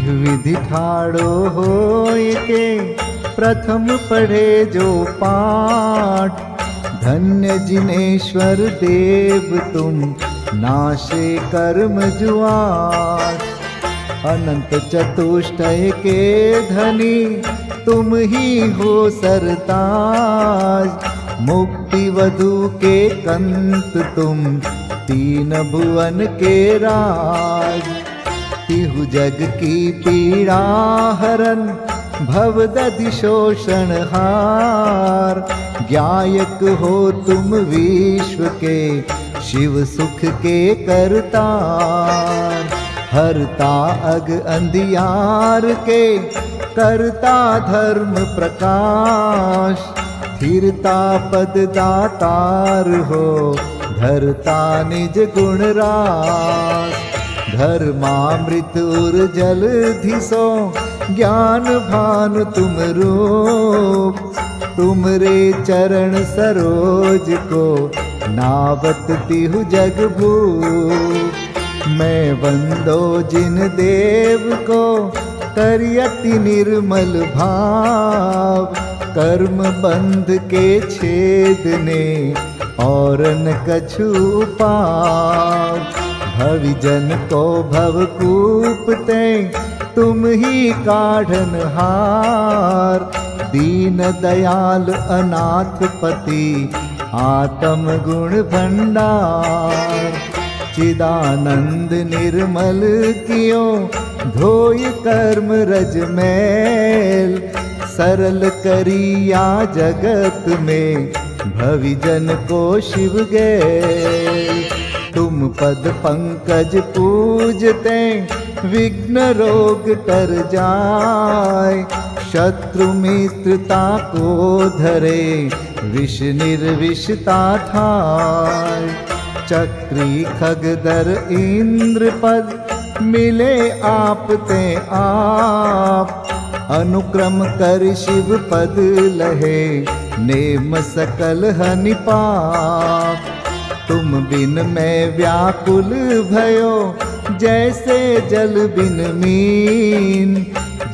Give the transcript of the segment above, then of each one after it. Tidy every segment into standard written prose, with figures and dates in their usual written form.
इह विधि ठाड़ो होय के प्रथम पढ़े जो पाठ। धन्य जिनेश्वर देव तुम नाशे कर्म जुआर। अनंत चतुष्टय के धनी तुम ही हो सरताज। मुक्ति वधु के कंत तुम तीन भुवन के राज। तिहु जग की पीड़ा हरन भवदधि शोषण हार। ज्ञायक हो तुम विश्व के शिव सुख के करतार। हरता अग अंधियार के करता धर्म प्रकाश। स्थिरता पद दातार हो धरता निज गुण रास। धर्मामृत उर जल धिसो ज्ञान भानु तुम रूप। तुमरे चरण सरोज को नावत तिहु जग भूप। मैं वंदो जिन देव को करियति निर्मल भाव। कर्म बंध के छेदने और न कछु पाव। भविजन को भवकूपते तुम ही काढ़न हार। दीन दयाल अनाथ पति आत्म गुण भंडार। चिदानंद निर्मल कियो धोय कर्म रज मैल। सरल करिया जगत में भविजन को शिव गए। तुम पद पंकज पूजते विघ्न रोग तर जाय। शत्रु मित्रता को धरे विष निर्विषता ठाय। चक्री खगदर इंद्र पद मिले आप ते आप। अनुक्रम कर शिव पद लहे नेम सकल हनि पाप। तुम बिन मैं व्याकुल भयो जैसे जल बिन मीन।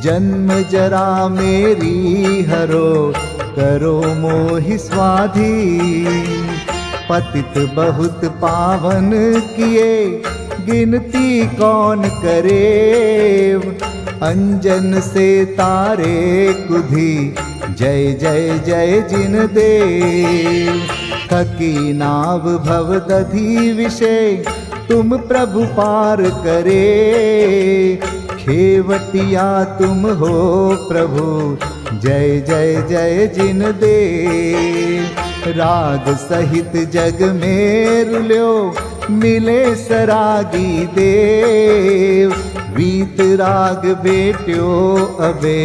जन्म जरा मेरी हरो करो मोहि स्वाधीन। पतित बहुत पावन किए गिनती कौन करेव। अंजन से तारे कुधी जय जय जय जिन देव। थकी नाव भवदधि विषय तुम प्रभु पार करे। खेवटिया तुम हो प्रभु जय जय जय जिन देव। राग सहित जग में रुल्यो मिले सरागी देव। वीत राग बेट्यो अबे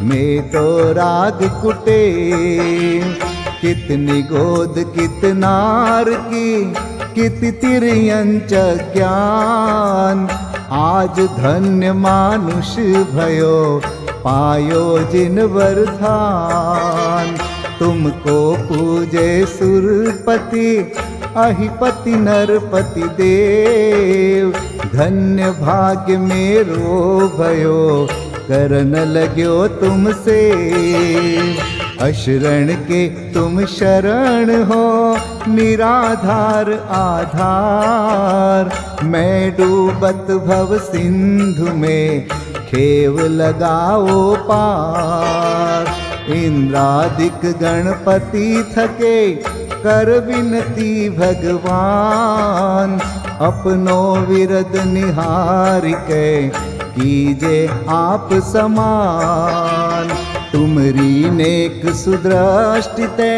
में तो राग कुटे। कितनी गोद कितनार की कित तिर्यंच ज्ञान। आज धन्य मानुष भयो पायो जिन वरदान। तुमको पूजे सुरपति अहिपति नरपति देव। धन्य भाग्य मेरो भयो करन लग्यो तुमसे। अशरण के तुम शरण हो निराधार आधार। मैं डूबत भव सिंधु में खेव लगाओ पार। इंद्रादिक गणपति थके कर विनती भगवान। अपनो विरद निहारिके कीजे आप समान। तुमरी नेक सुदृष्टिते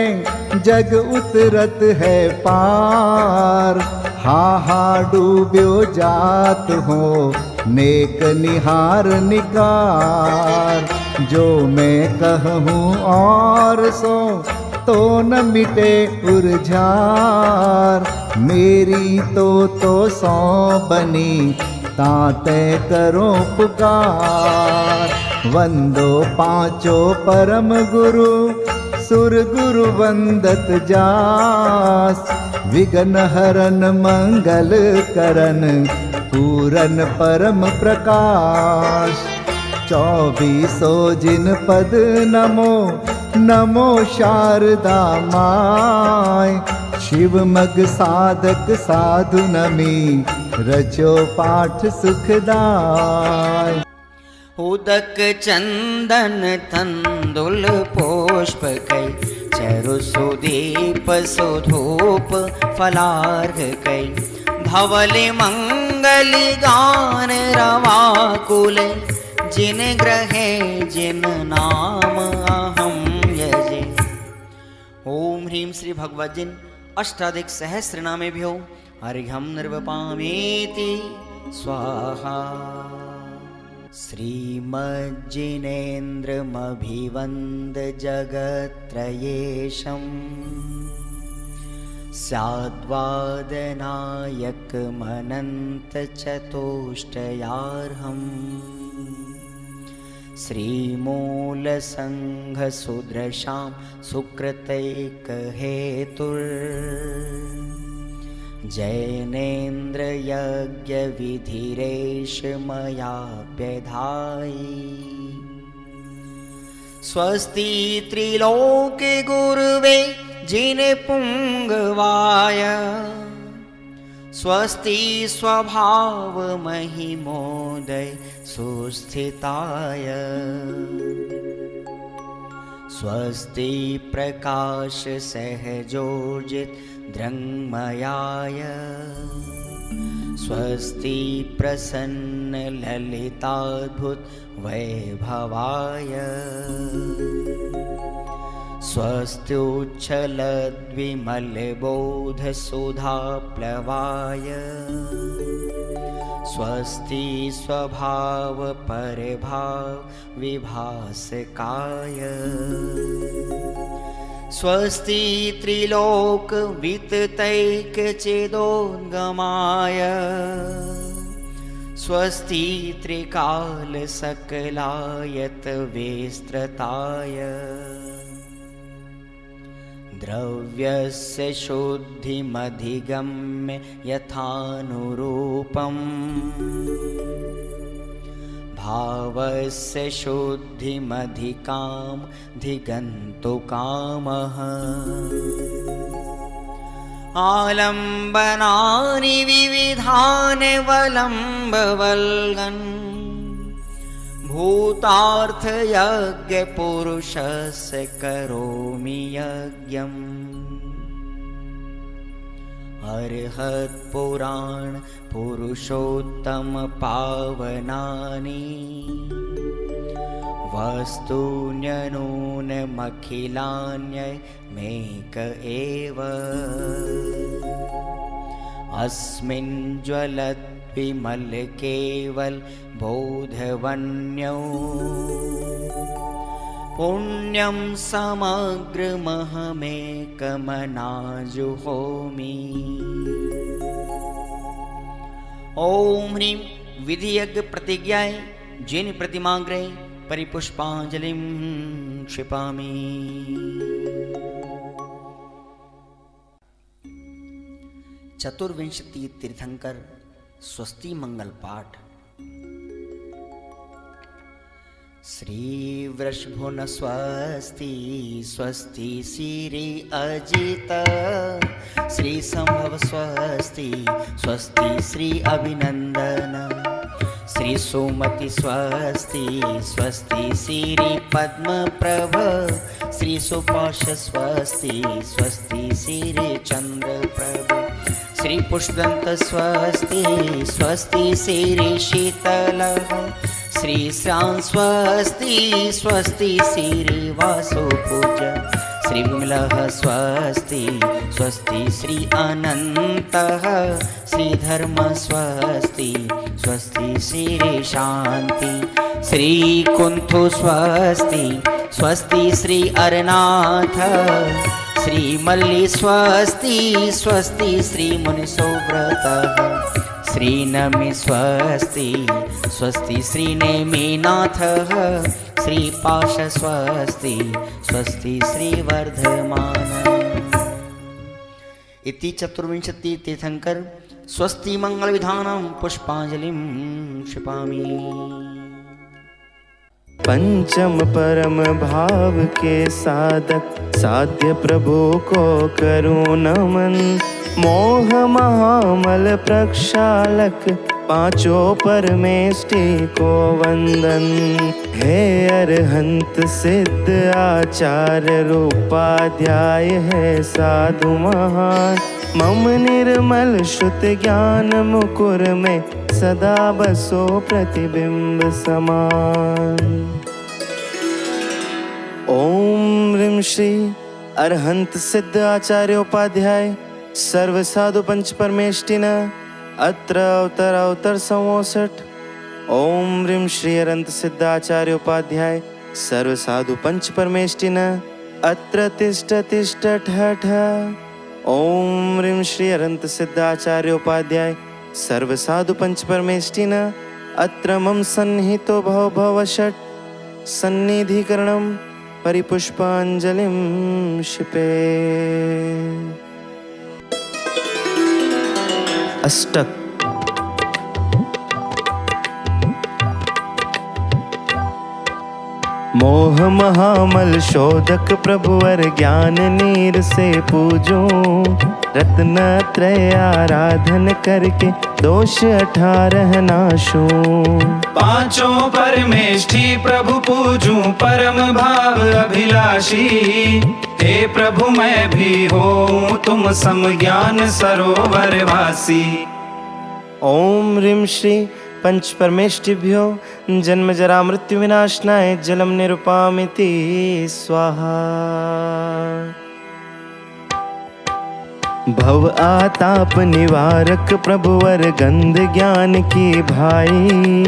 जग उतरत है पार। हा हा डूब्यो जात हो नेक निहार निकार। जो मैं कहूँ और सो तो न मिटे उर्झार। मेरी तो सौ बनी ताते करो पुकार। वंदो पांचों परम गुरु सुर गुरु वंदत जास। विघ्न हरन मंगल करन पूरन परम प्रकाश। 24 जिन पद नमो नमो शारदा माय। शिव मग साधक साधु नमी रचो पाठ सुखदाय। उदक चंदन तंदुल पुष्प कै चरु सुदीप सुधूप फलार्घ कै। धवल मंगल गान रवाकुल जिन ग्रहे जिन नाम अहम यजे। ओम ह्रीं श्री भगवद्जिन अष्टाधिक सहस्र नामे भ्यो अर्घ्यं निर्वपामेति स्वाहा। श्रीमज्जिनेन्द्रमभिवन्द जगत्त्रयेशम् स्याद्वादनायकमनन्तचतुष्टयार्हम्। श्रीमूलसङ्घसुदृशां सुकृतैकहेतुर्। जैनेन्द्रयज्ञविधिरेष मयाप्यधायि। स्वस्ति त्रिलोके गुरुवे जिने पुंगवाय। स्वस्ति स्वभाव महिमोदय सुस्थिताय। स्वस्ति प्रकाश सहजोजित दृङ्मयाय। स्वस्ति प्रसन्न ललिताद्भुत वैभवाय। स्वस्त्युच्छलद्विमलबोधसुधाप्लवाय। स्वस्ति स्वभाव परभाव विभासकाय। स्वस्ति त्रिलोक विततैकचिदोद्गमाय। स्वस्ति त्रिकाल सकलायत विस्तृताय। द्रव्यस्य शुद्धिमधिगम्य यथानुरूपम्। भावस्य शुद्धिमधिकां धिगन्तुकामः। आलम्बनानि विविधानि वलम्बवल्गन्। भूतार्थयज्ञपुरुषस्य करोमि यज्ञम्। अर्हत्पुराण पुरुषोत्तम पावनानि। वस्तून्यनूनमखिलान्यमेक एव। अस्मिन् ज्वलद्विमल केवल बोधवन्यो। पुण्यं समग्रमहमेकमनाजुहोमि। ओम ह्रीं विधियज्ञ प्रतिज्ञाय जिन प्रतिमाग्रे परिपुष्पांजलिं क्षिपामि। चतुर्विंशति तीर्थंकर स्वस्ति मंगल पाठ। श्री वृषभुन स्वस्ति स्वस्ति श्री अजित। श्री संभव स्वस्ति स्वस्ति श्री अभिनंदन। श्री सुमति स्वस्ति स्वस्ति श्री पद्म प्रभ। श्री सुपाश स्वस्ति स्वस्ति श्री चंद्र प्रभ। श्री पुष्पदंत स्वस्ति स्वस्ति श्री शीतल। श्री श्रां स्वस्ति स्वस्ति श्री वासुपूज। श्री विमलः स्वस्ति स्वस्ति श्री अनन्तः। श्री धर्म स्वस्ति स्वस्ति श्री शांति। श्री कुंथु स्वस्ति स्वस्ति श्री अरनाथ। श्री मल्ली स्वस्ति स्वस्ति श्री मुनिसुव्रतः। श्री नमि स्वस्ति स्वस्ति श्री नेमिनाथः। श्री पाश स्वस्ति स्वस्ति श्री वर्धमान। इति चतुर्विंशति तीर्थंकर स्वस्ति मंगल विधानं पुष्पांजलिं क्षिपामि। पंचम परम भाव के साधक साध्य प्रभु को करूं नमन। मोह महामल प्रक्षालक पांचों परमेष्टि को वंदन। हे अरहंत सिद्ध आचार्य रूपाध्याय है साधु महान। मम निर्मल शुद्ध ज्ञान मुकुर में सदा बसो प्रतिबिंब समान। ओम ह्रीं श्री अरहंत सिद्ध आचार्य उपाध्याय सर्व साधु पंच परमेष्टिन अत्र अवतर अवतर 64। ओम ह्रीं श्री अरहंत सिद्ध आचार्य उपाध्याय सर्व साधु पंच परमेष्टिन अत्र तिष्ठ तिष्ठ ठठ। ओम ह्रीं श्री अरहंत सिद्ध आचार्य उपाध्याय सर्व साधु पंच परमेष्टिन अत्र मम सन्निहितो भव भव षट्। सन्निधिकरणं परिपुष्पांजलिं क्षिपे। अष्टक। मोह महामल शोधक प्रभुवर ज्ञान नीर से पूजूं। रत्न त्रय आराधन करके दोष 18 नाशूं। पांचों परमेष्ठि प्रभु पूजूं परम भाव अभिलाषी। हे प्रभु मैं भी हो तुम सम ज्ञान सरोवर वासी। ओम ह्रीं श्री पंच परमेष्टिभ्यो जन्म जरा मृत्यु विनाशनाय जलम निरुपामिति स्वाहा। भव आताप निवारक प्रभुवर गंध ज्ञान की भाई।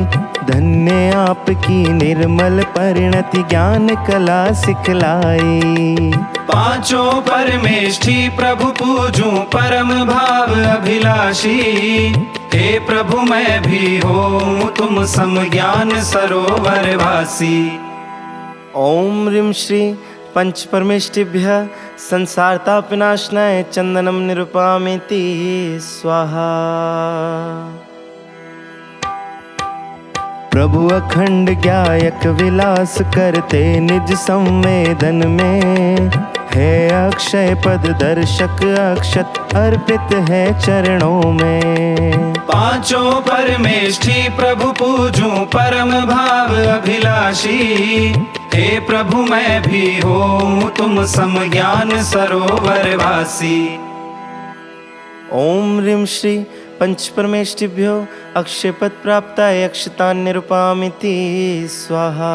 धन्य आपकी निर्मल परिणति ज्ञान कला सिखलाई। पांचों परमेष्ठि प्रभु पूजूं परम भाव अभिलाषी। हे प्रभु मैं भी हो तुम सम ज्ञान सरोवर वासी। ओम ह्रीं श्री पंच परमेष्टिभ्यः संसार ताप विनाशनाय चंदनम निरुपामिति स्वाहा। प्रभु अखंड ज्ञायक विलास करते निज संवेदन में। है अक्षय पद दर्शक अक्षत अर्पित है चरणों में। पांचों परमेष्ठि प्रभु पूजूं परम भाव अभिलाषी। हे प्रभु मैं भी हो तुम सम ज्ञान सरोवर वासी। ओम ह्रीं श्री पंच परमेष्टिभ्यो अक्षय पद प्राप्ताय अक्षतान् निरुपामिति स्वाहा।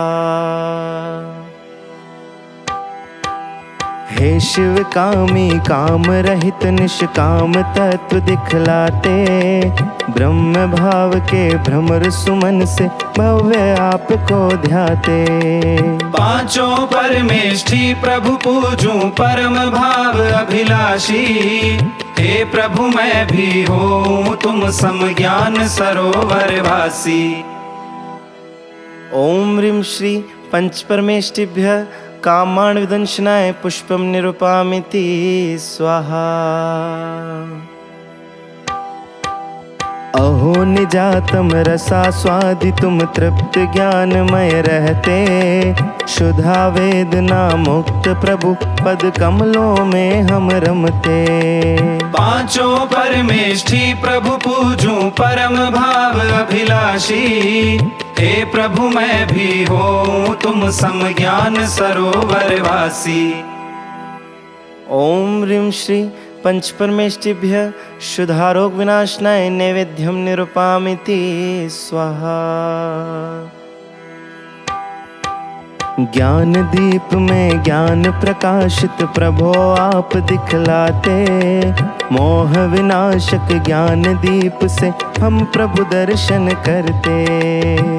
हे शिव कामी काम रहित निष्काम तत्व दिखलाते। ब्रह्म भाव के भ्रमर सुमन से भव्य आपको ध्याते। पांचों परमेष्ठि प्रभु पूजूं परम भाव अभिलाषी। हे प्रभु मैं भी हो तुम सम ज्ञान सरोवर वासी। ओम ह्रीं श्री पंच परमेष्टिभ्यः कामान् विदंशनाय पुष्पम निरुपामिति स्वाहा। अहो निजातम रसा स्वादि तुम तृप्त ज्ञानमय रहते। शुद्धा वेदना मुक्त प्रभु पद कमलों में हम रमते। पांचों परमेष्ठि प्रभु पूजूं परम भाव अभिलाषी। हे प्रभु मैं भी हो तुम सम ज्ञान सरोवर वासी। ओम ह्रीं श्री पंच परमेष्टिभ्यः शुद्धारोग विनाशनाय नैवेद्यम निरुपामिति स्वाहा। ज्ञान दीप में ज्ञान प्रकाशित प्रभो आप दिखलाते। मोह विनाशक ज्ञान दीप से हम प्रभु दर्शन करते।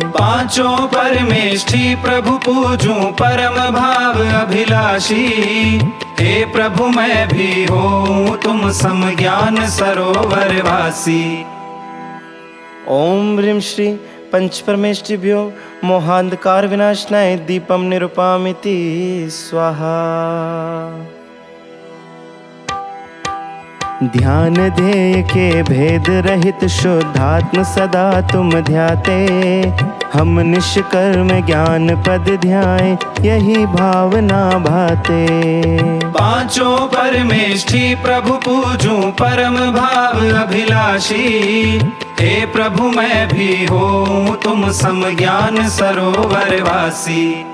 पांचों परमेष्ठि प्रभु पूजूं परम भाव अभिलाषी। हे प्रभु मैं भी हो तुम सम ज्ञान सरोवर वासी। ओम ह्रीं श्री पंच परमेष्टिभ्यो मोहांधकार विनाशनाय दीपम निरुपामिति स्वाहा। ध्यान ध्येय के भेद रहित शुद्धात्म सदा तुम ध्याते। हम निष्कर्म ज्ञान पद ध्याए, यही भावना भाते। पांचों परमेष्ठी प्रभु पूजूं परम भाव अभिलाषी। हे प्रभु मैं भी हूँ तुम सम ज्ञान सरोवर वासी।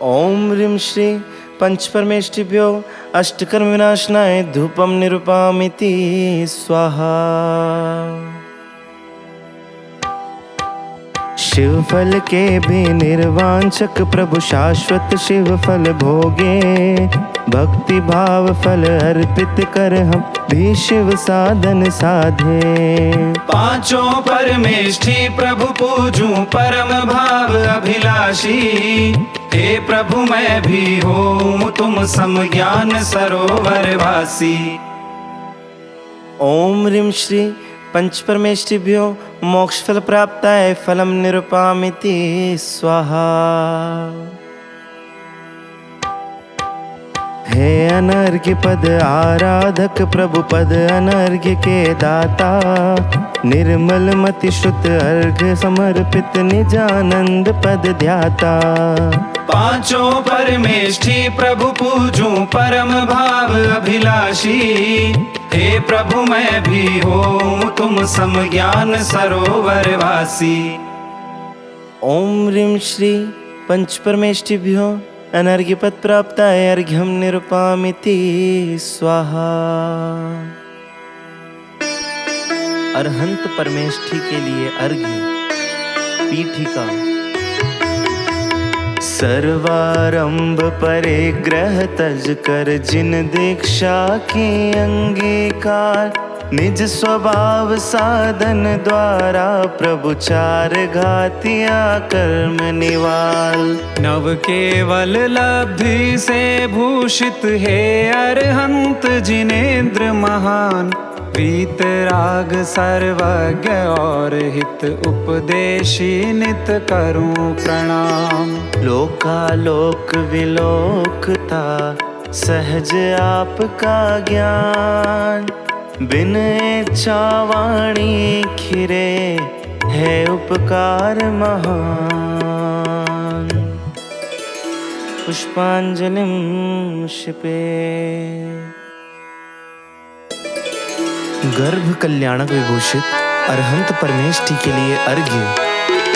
ओम ह्रीं श्री पंच परमेष्ठिभ्यो अष्टकर्म विनाशनाय धूपम निरूपामिति स्वाहा। शिव फल के भी निर्वांचक प्रभु शाश्वत शिव फल भोगे। भक्ति भाव फल अर्पित कर हम भी शिव साधन साधे। पांचों परमेष्ठी प्रभु पूजूं परम भाव अभिलाषी। हे प्रभु मैं भी हूँ तुम सम ज्ञान सरोवर वासी। ओम ह्रीं श्री पंच परमेष्ठिभ्यो मोक्ष फल प्राप्ताय फलम निरूपामिति स्वाहा। हे अनर्घ्य पद आराधक प्रभु पद अनर्घ्य के दाता। निर्मल मति श्रुत अर्घ्य समर्पित निजानंद पद ध्याता। पांचों परमेष्ठी प्रभु पूजूं परम भाव अभिलाषी। हे प्रभु मैं भी हूँ तुम सम ज्ञान सरोवर वासी। ओम ह्रीं श्री पंच परमेष्ठिभ्यो अनर्घ्य पद प्राप्ताय अर्घ्यम निरूपामिति स्वाहा। अरहंत परमेष्ठी के लिए अर्घ्य पीठिका। सर्वारंभ परिग्रह तज कर जिन दीक्षा की अंगीकार। निज स्वभाव साधन द्वारा प्रभु चार घातिया कर्म निवाल। नव केवल लब्धि से भूषित है अरहंत जिनेन्द्र महान। वीतराग सर्वज्ञ और हित उपदेशी नित करूं प्रणाम। लोकालोक विलोकता सहज आपका ज्ञान। बिन इच्छा वाणी खिरे है उपकार महान। पुष्पांजलिं क्षिपे। गर्भ कल्याणक विभूषित अरहंत परमेष्ठी के लिए अर्घ्य।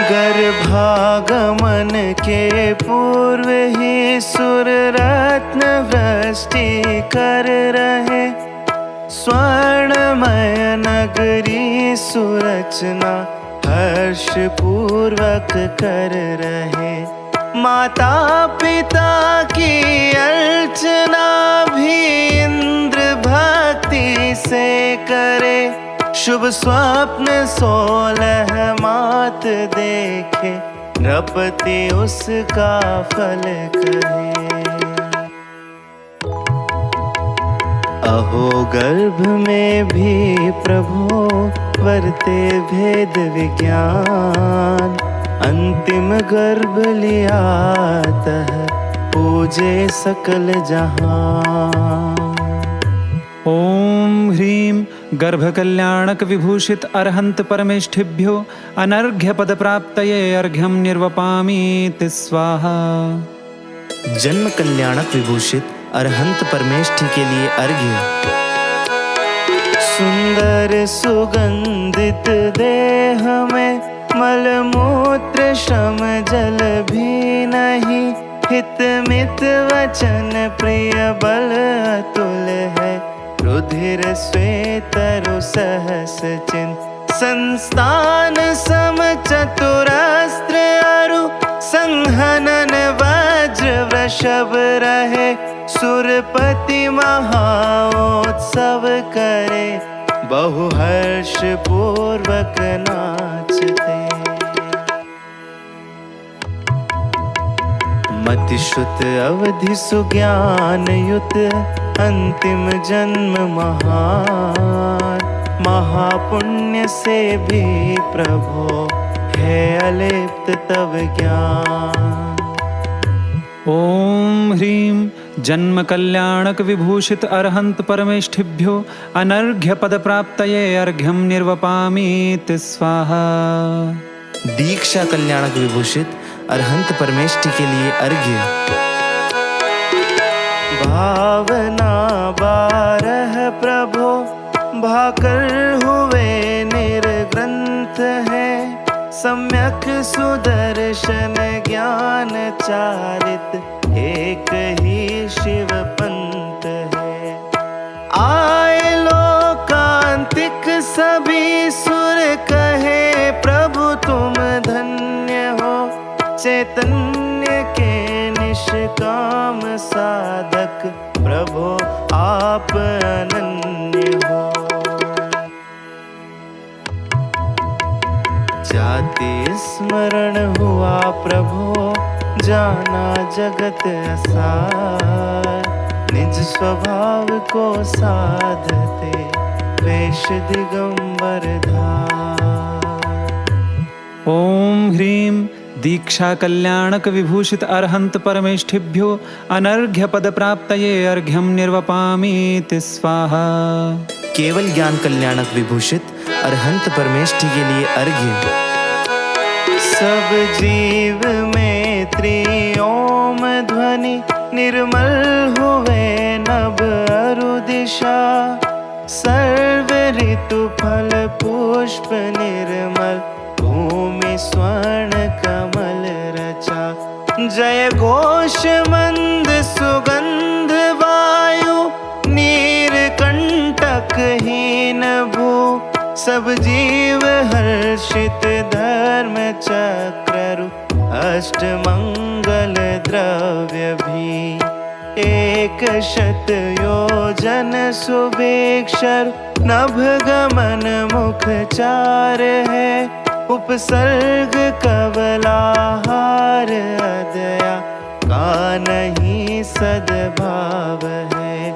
गर्भागमन के पूर्व ही सुर रत्न वृष्टि कर रहे। स्वर्णमय नगरी सुरचना हर्ष पूर्वक कर रहे। माता पिता की अर्चना भी इंद्र भक्ति से करे। शुभ स्वप्न 16 मात देखे। नृपति उसका फल कहे। अहो गर्भ में भी प्रभु वर्ते भेद विज्ञान। अंतिम गर्भ लिया तह पूजे सकल जहां। ओम ह्रीं गर्भ कल्याणक विभूषित अरहंत परमेष्ठिभ्यो अनर्घ्य पद प्राप्तये अर्घ्यम निर्वपामीति स्वाहा। जन्म कल्याणक विभूषित अरहंत परमेष्ठी के लिए अर्घ्य। सुंदर सुगंधित देह में मलमूत्र श्रम जल भी नहीं। हित मित वचन प्रिय बल अतुल है। रुधिर श्वेतरु सहस चिन्ह संस्थान सम चतुरस्त्र अरु। संहनन वज्र वृषभ रहे। सुरपति महाओत्सव करे। बहु हर्ष पूर्वक नाचते। मतिश्रुत अवधि सुज्ञान युत अंतिम जन्म महान। महापुण्य से भी प्रभो है अलिप्त तव ज्ञान। ओम ह्रीं जन्म कल्याणक विभूषित अरहंत परमेष्ठिभ्यो अनर्घ्य पद प्राप्तये अर्घ्यम निर्वपामीति स्वाहा। दीक्षा कल्याणक विभूषित अरहंत परमेष्ठि के लिए अर्घ्य। भावना 12 प्रभो भाकर हुए निर्ग्रंथ है, सम्यक सुदर्शन ज्ञान चारित एक ही शिव पंथ है। आए लोकांतिक सभी सुर कहे प्रभु तुम धन्य हो, चैतन्य के निष्काम साधक प्रभु आप अनन्य हो। जाति स्मरण हुआ प्रभु जाना जगत असार, निज स्वभाव को साधते वेश दिगंबर धार। ओम ह्रीं दीक्षा कल्याणक विभूषित अरहंत परमेष्ठिभ्यो अनर्घ्य पद प्राप्तये अर्घ्यम निर्वपामीति स्वाहा। केवल ज्ञान कल्याणक विभूषित अरहंत परमेष्ठि के लिए अर्घ्य। सब जीव में त्रिओम ध्वनि निर्मल हुए नभ अरु दिशा, सर्व ऋतु फल पुष्प निर्मल भूमि स्वर्ण कमल रचा। जय घोष मंद सुगंध वायु नीरकंटक हीन भू, सब जीव हर्षित धर्म चक्रु अष्ट मंगल द्रव्य भी। 100 योजन सुबेक्षर नभ गमन मुख चार है, उपसर्ग कवलाहार अदया का नहीं सद्भाव है।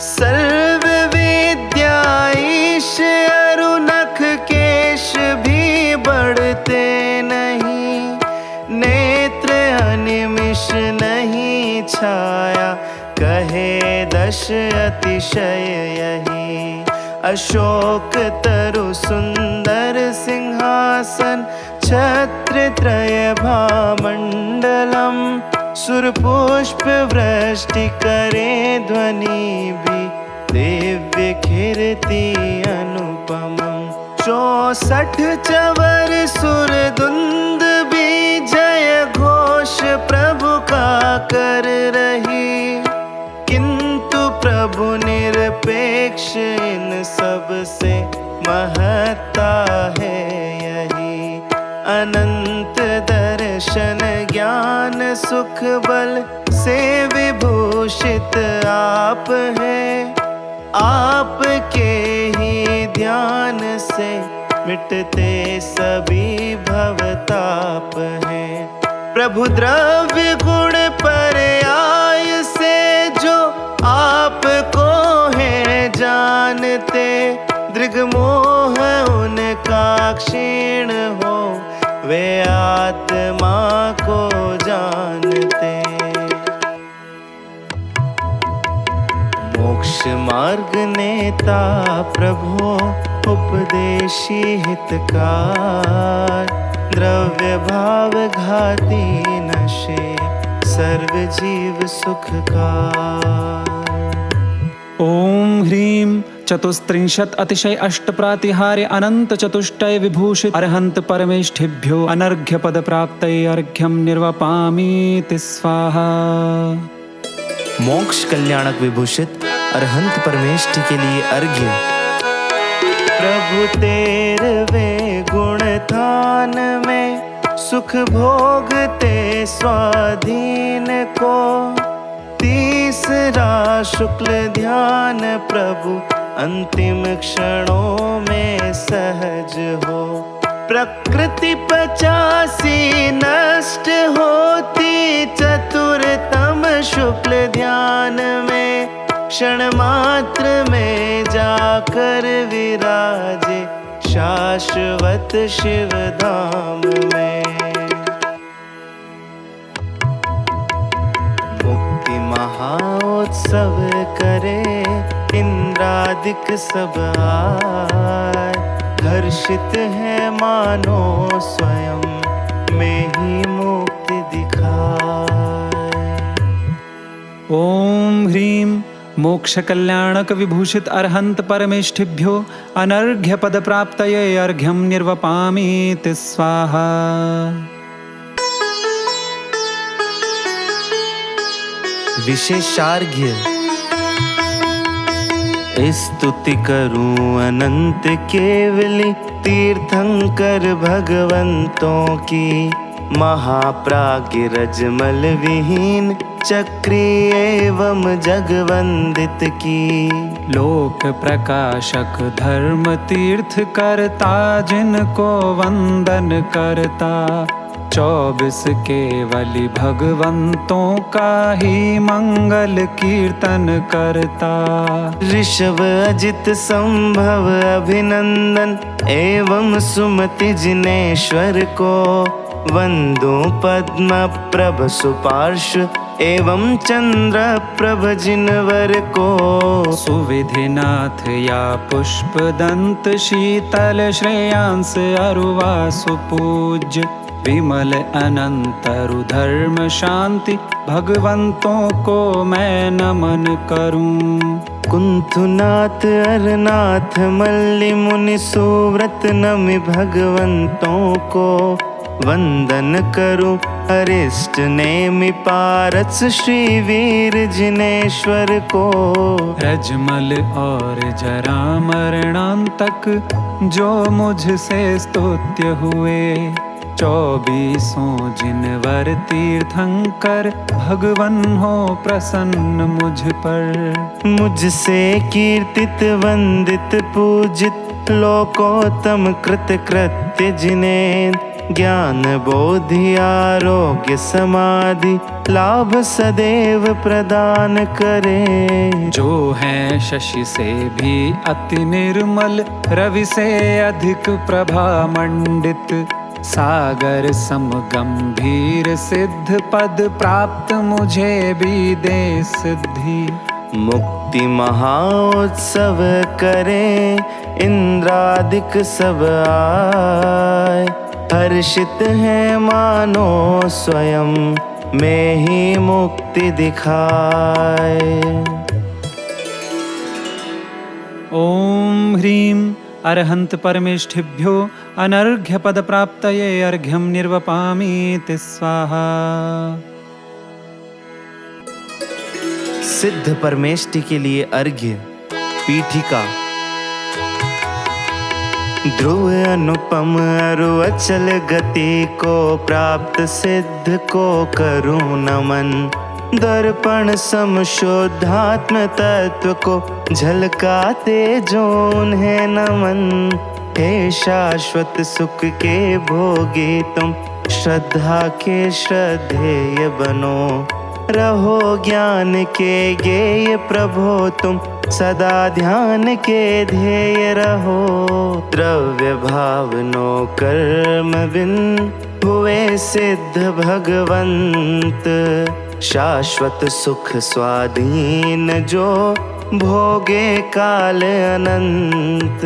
सर्व विद्या ईश अरुनख केश भी बढ़ते नहीं, नेत्र अनिमिष नहीं छाया कहे 10 अतिशय यही। अशोक तरु सुंदर सिंहासन छत्र त्रय भामंडलम, सुरपुष्प वृष्टि करे ध्वनि भी दिव्य कीर्ति अनुपमं। 64 चवर सुर धुंद भी जय घोष प्रभु का कर रही, किंतु प्रभु निरपेक्ष इन सब से महत्ता है यही। अनंत दर्शन ज्ञान सुख बल से विभूषित आप है, आपके ही ध्यान से मिटते सभी भवताप हैं। प्रभु द्रव्य गुण पर्याय से जो आपको है जानते, दृग्मोह उनका क्षीण हो वे आत्मा को जानते। मोक्ष मार्ग नेता प्रभु उपदेशी हितकार, द्रव्य भाव घाती नशे सर्व जीव सुखकार। ओम ह्रीं चतुस्त्रिंशत् अतिशय अष्ट प्रातिहार्य अनंत चतुष्टय विभूषित अरहंत परमेष्ठिभ्यो अनर्घ्य पद प्राप्तये अर्घ्यम निर्वपामीति स्वाहा। मोक्ष कल्याणक विभूषित अरहंत परमेष्ठि के लिए अर्घ्य। प्रभु 13वें गुण थान में सुख भोगते स्वाधीन को, तीसरा शुक्ल ध्यान प्रभु अंतिम क्षणों में सहज हो। प्रकृति 85 नष्ट होती चतुर्थम शुक्ल ध्यान में, क्षण मात्र में जाकर विराजे शाश्वत शिव धाम में। मुक्ति महा महाउत्सव करे, इंद्रादिक सब आए, हर्षित है मानो स्वयं में ही मुक्ति दिखाए। ॐ ह्रीं मोक्षकल्याणक विभूषित अर्हन्त परमेष्ठिभ्यो अनर्घ्य पद प्राप्तये अर्घ्यं निर्वपामीति स्वाहा। विशेषार्घ्य। स्तुति करूं अनंत केवली, तीर्थंकर भगवंतों की, महाप्राज्ञ रजमल विहीन चक्री एवं जगवंदित की। लोक प्रकाशक धर्म तीर्थ करता, जिनको वंदन करता, 24 केवली भगवंतों का ही मंगल कीर्तन करता। ऋषभ अजित संभव अभिनंदन, एवं सुमति जिनेश्वर को, वंदो पद्म प्रभ सुपार्श्व, एवं चंद्र प्रभ जिनवर को। सुविधिनाथ या पुष्प दंत, शीतल श्रेयांस अरुवा सुपूज्य, विमल अनंतरु धर्म शांति, भगवंतों को मैं नमन करूं। कुंथुनाथ अरनाथ मल्लि मुनि सुव्रत, नमि भगवंतों को, वंदन करूं अरिष्ट नेमि पारस, श्री वीर जिनेश्वर को। रजमल और जरा मरणांतक, जो मुझसे स्तुत्य हुए, 24 जिनवर तीर्थंकर, भगवन हो प्रसन्न मुझ पर। मुझसे कीर्तित वंदित पूजित, लोकोत्तम कृत कृत्य जिन्हें, ज्ञान बोधि आरोग्य समाधि, लाभ सदैव प्रदान करे। जो है शशि से भी अति निर्मल, रवि से अधिक प्रभा मंडित, सागर सम गंभीर सिद्ध पद, प्राप्त मुझे भी दे सिद्धि। मुक्ति महाउत्सव करे, इंद्रादिक सब आए, हर्षित है मानो स्वयं में ही मुक्ति दिखाए। ॐ ह्रीं अर्हन्त परमेष्ठिभ्यो अनर्घ्य पद प्राप्तये अर्घ्यं निर्वपामीति स्वाहा। सिद्ध परमेष्टि के लिए अर्घ्य। पीठिका। ध्रुव अनुपम अरु अचल गति को, प्राप्त सिद्ध को करूं नमन, दर्पण सम शुद्धात्म तत्व को, झलकाते जो उन्हें नमन। हे शाश्वत सुख के भोगी तुम, श्रद्धा के श्रद्धेय बनो, रहो ज्ञान के गेय प्रभो तुम, सदा ध्यान के ध्येय रहो। द्रव्य भावनो कर्म बिन हुए सिद्ध भगवंत, शाश्वत सुख स्वाधीन जो भोगे काल अनंत।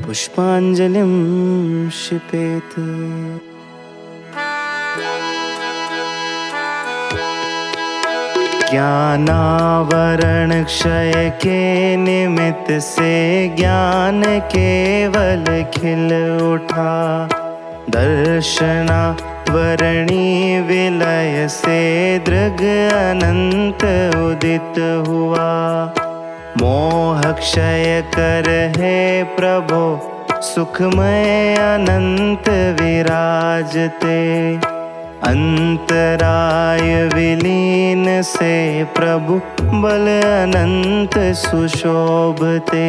पुष्पांजलिं क्षिपेत। ज्ञानावरण क्षय के निमित्त से, ज्ञान केवल खिल उठा, दर्शना वरणी विलय से, दृग अनंत उदित हुआ। मोह क्षय कर हे प्रभो, सुखमय अनंत विराजते, अंतराय विलीन से प्रभु, बल अनंत सुशोभते।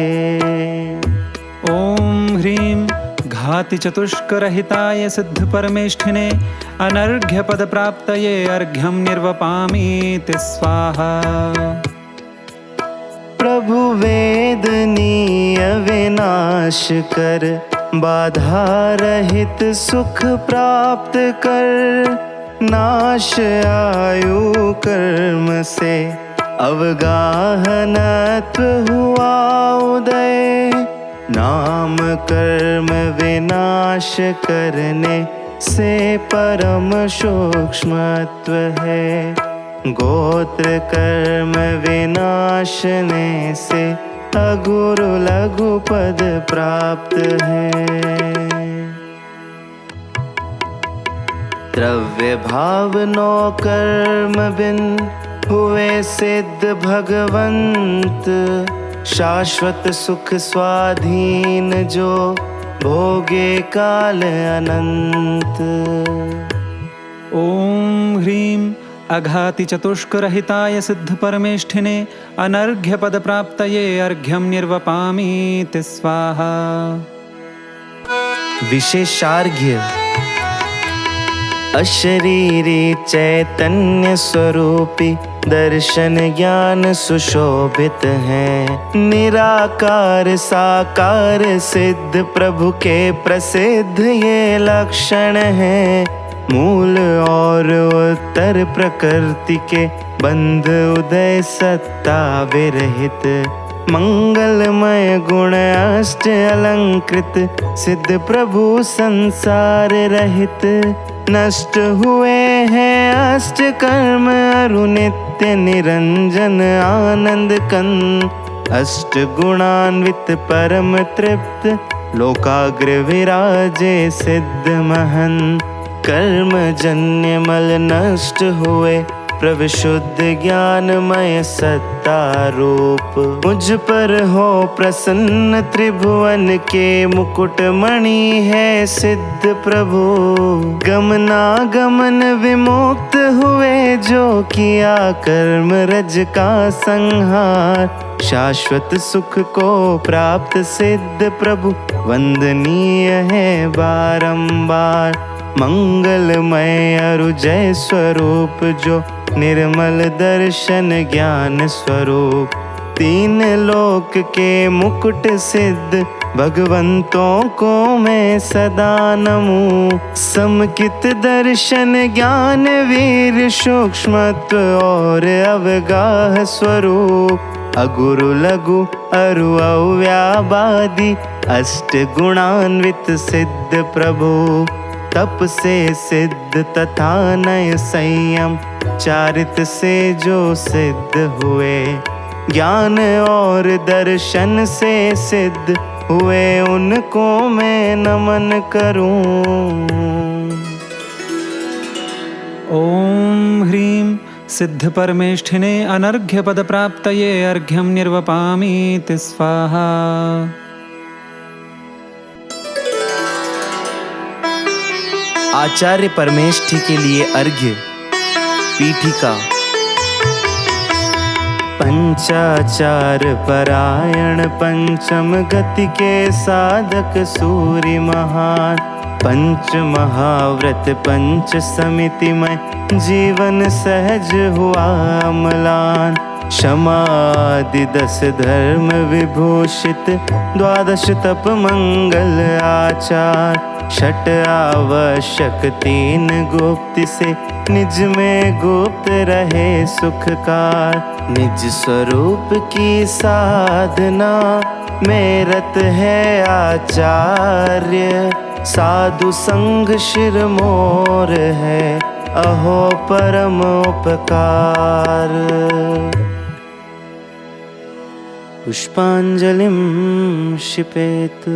ॐ ह्रीं घाति चतुष्करहिताय सिद्ध परमेष्ठिने, अनर्घ्य पद प्राप्तये अर्घ्यं निर्वपामीति स्वाहा। प्रभु वेदनीय विनाश कर, बाधा रहित सुख प्राप्त कर, नाश आयु कर्म से, अवगाहनत्व हुआ उदय, नाम कर्म विनाश करने से परम सूक्ष्मत्व है। गोत्र कर्म विनाशने से अगुरु लघु पद प्राप्त है। द्रव्य भाव नो कर्म बिन हुए सिद्ध भगवंत, शाश्वत सुख स्वाधीन जो भोगे काल अनंत। ॐ ह्रीं अघाति चतुष्करहिताय सिद्ध परमेष्ठिने अनर्घ्य पद प्राप्तये अर्घ्यं निर्वपामीति स्वाहा। विशेषार्घ्य अशरीरी चैतन्य स्वरूपी दर्शन ज्ञान सुशोभित हैं। निराकार साकार सिद्ध प्रभु के प्रसिद्ध ये लक्षण हैं। मूल और उत्तर प्रकृति के बंध उदय सत्ता विरहित, मंगलमय गुण अष्ट अलंकृत सिद्ध प्रभु संसार रहित। नष्ट हुए हैं अष्ट कर्म अरु नित्य निरंजन आनंद कंद। अष्ट गुणान्वित परम तृप्त लोकाग्र विराजे सिद्ध महन। कर्म जन्य मल नष्ट हुए प्रभु शुद्ध ज्ञानमय सत्ता रूप। मुझ पर हो प्रसन्न त्रिभुवन के मुकुट मणि है सिद्ध प्रभु। गमनागमन विमुक्त हुए जो किया कर्म रज का संहार। शाश्वत सुख को प्राप्त सिद्ध प्रभु वंदनीय है बारंबार। मंगलमय अरु जय स्वरूप जो निर्मल दर्शन ज्ञान स्वरूप। तीन लोक के मुकुट सिद्ध भगवंतों को मैं सदा नमूं। समकित दर्शन ज्ञान वीर सूक्ष्मत्व और अवगाह स्वरूप। अगुरु लघु अरु अव्याबादि अष्ट गुणान्वित सिद्ध प्रभु। तप से सिद्ध तथा नय संयम चारित से जो सिद्ध हुए। ज्ञान और दर्शन से सिद्ध हुए उनको मैं नमन करूं। ॐ ह्रीं सिद्ध परमेष्ठिने अनर्घ्य पद प्राप्तये अर्घ्यं निर्वपामीति स्वाहा। आचार्य परमेष्ठि के लिए अर्घ्य। पीठिका। पंचाचार परायण पंचम गति के साधक सूर्य महान। पंच महाव्रत पंच समिति में जीवन सहज हुआ अम्लान। क्षमादि 10 धर्म विभूषित 12 तप मंगल आचार। छठ आवश्यक 3 गुप्त से निज में गुप्त रहे सुखकार। निज स्वरूप की साधना में रत है आचार्य। साधु संग शिर मोर है अहो परम उपकार। पुष्पांजलिं क्षिपेत्।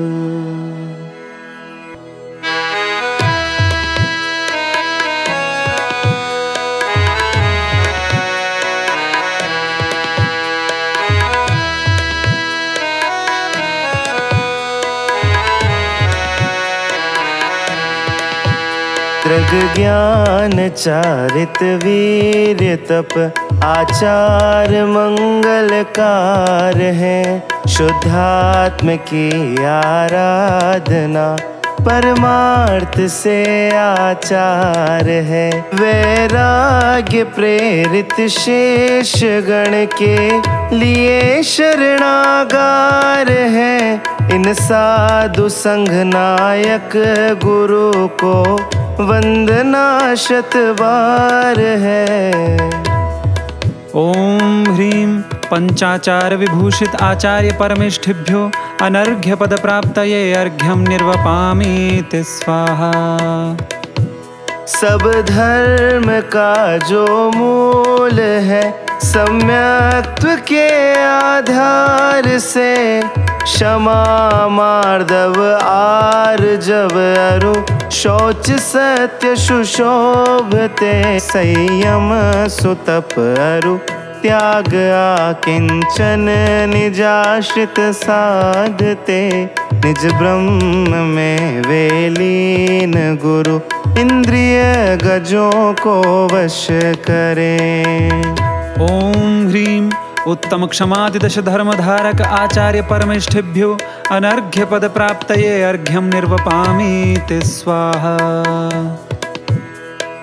दृग ज्ञान चारित वीर तप आचार मंगलकार है। शुद्धात्म की आराधना परमार्थ से आचार है। वैराग्य प्रेरित शेष गण के लिए शरणागार है। इन साधु संघ नायक गुरु को वंदना शतबार है। ॐ ह्रीं पंचाचार विभूषित आचार्य परमेष्ठिभ्यो अनर्घ्य पद प्राप्तये अर्घ्यं निर्वपामीति स्वाहा। सब धर्म का जो मूल है सम्यक्त्व के आधार से क्षमा मार्दव आर्जव अरु शौच सत्य सुशोभते संयम सुतप अरु त्याग आकिंचन निजाश्रित साधते निज ब्रह्म में वेलीन गुरु इंद्रिय गजों को वश करें। ॐ ह्रीं उत्तम क्षमादिदश धर्मधारक आचार्य परमेष्ठिभ्यो अनर्घ्य पद प्राप्तये अर्घ्यं निर्वपामीति स्वाहा।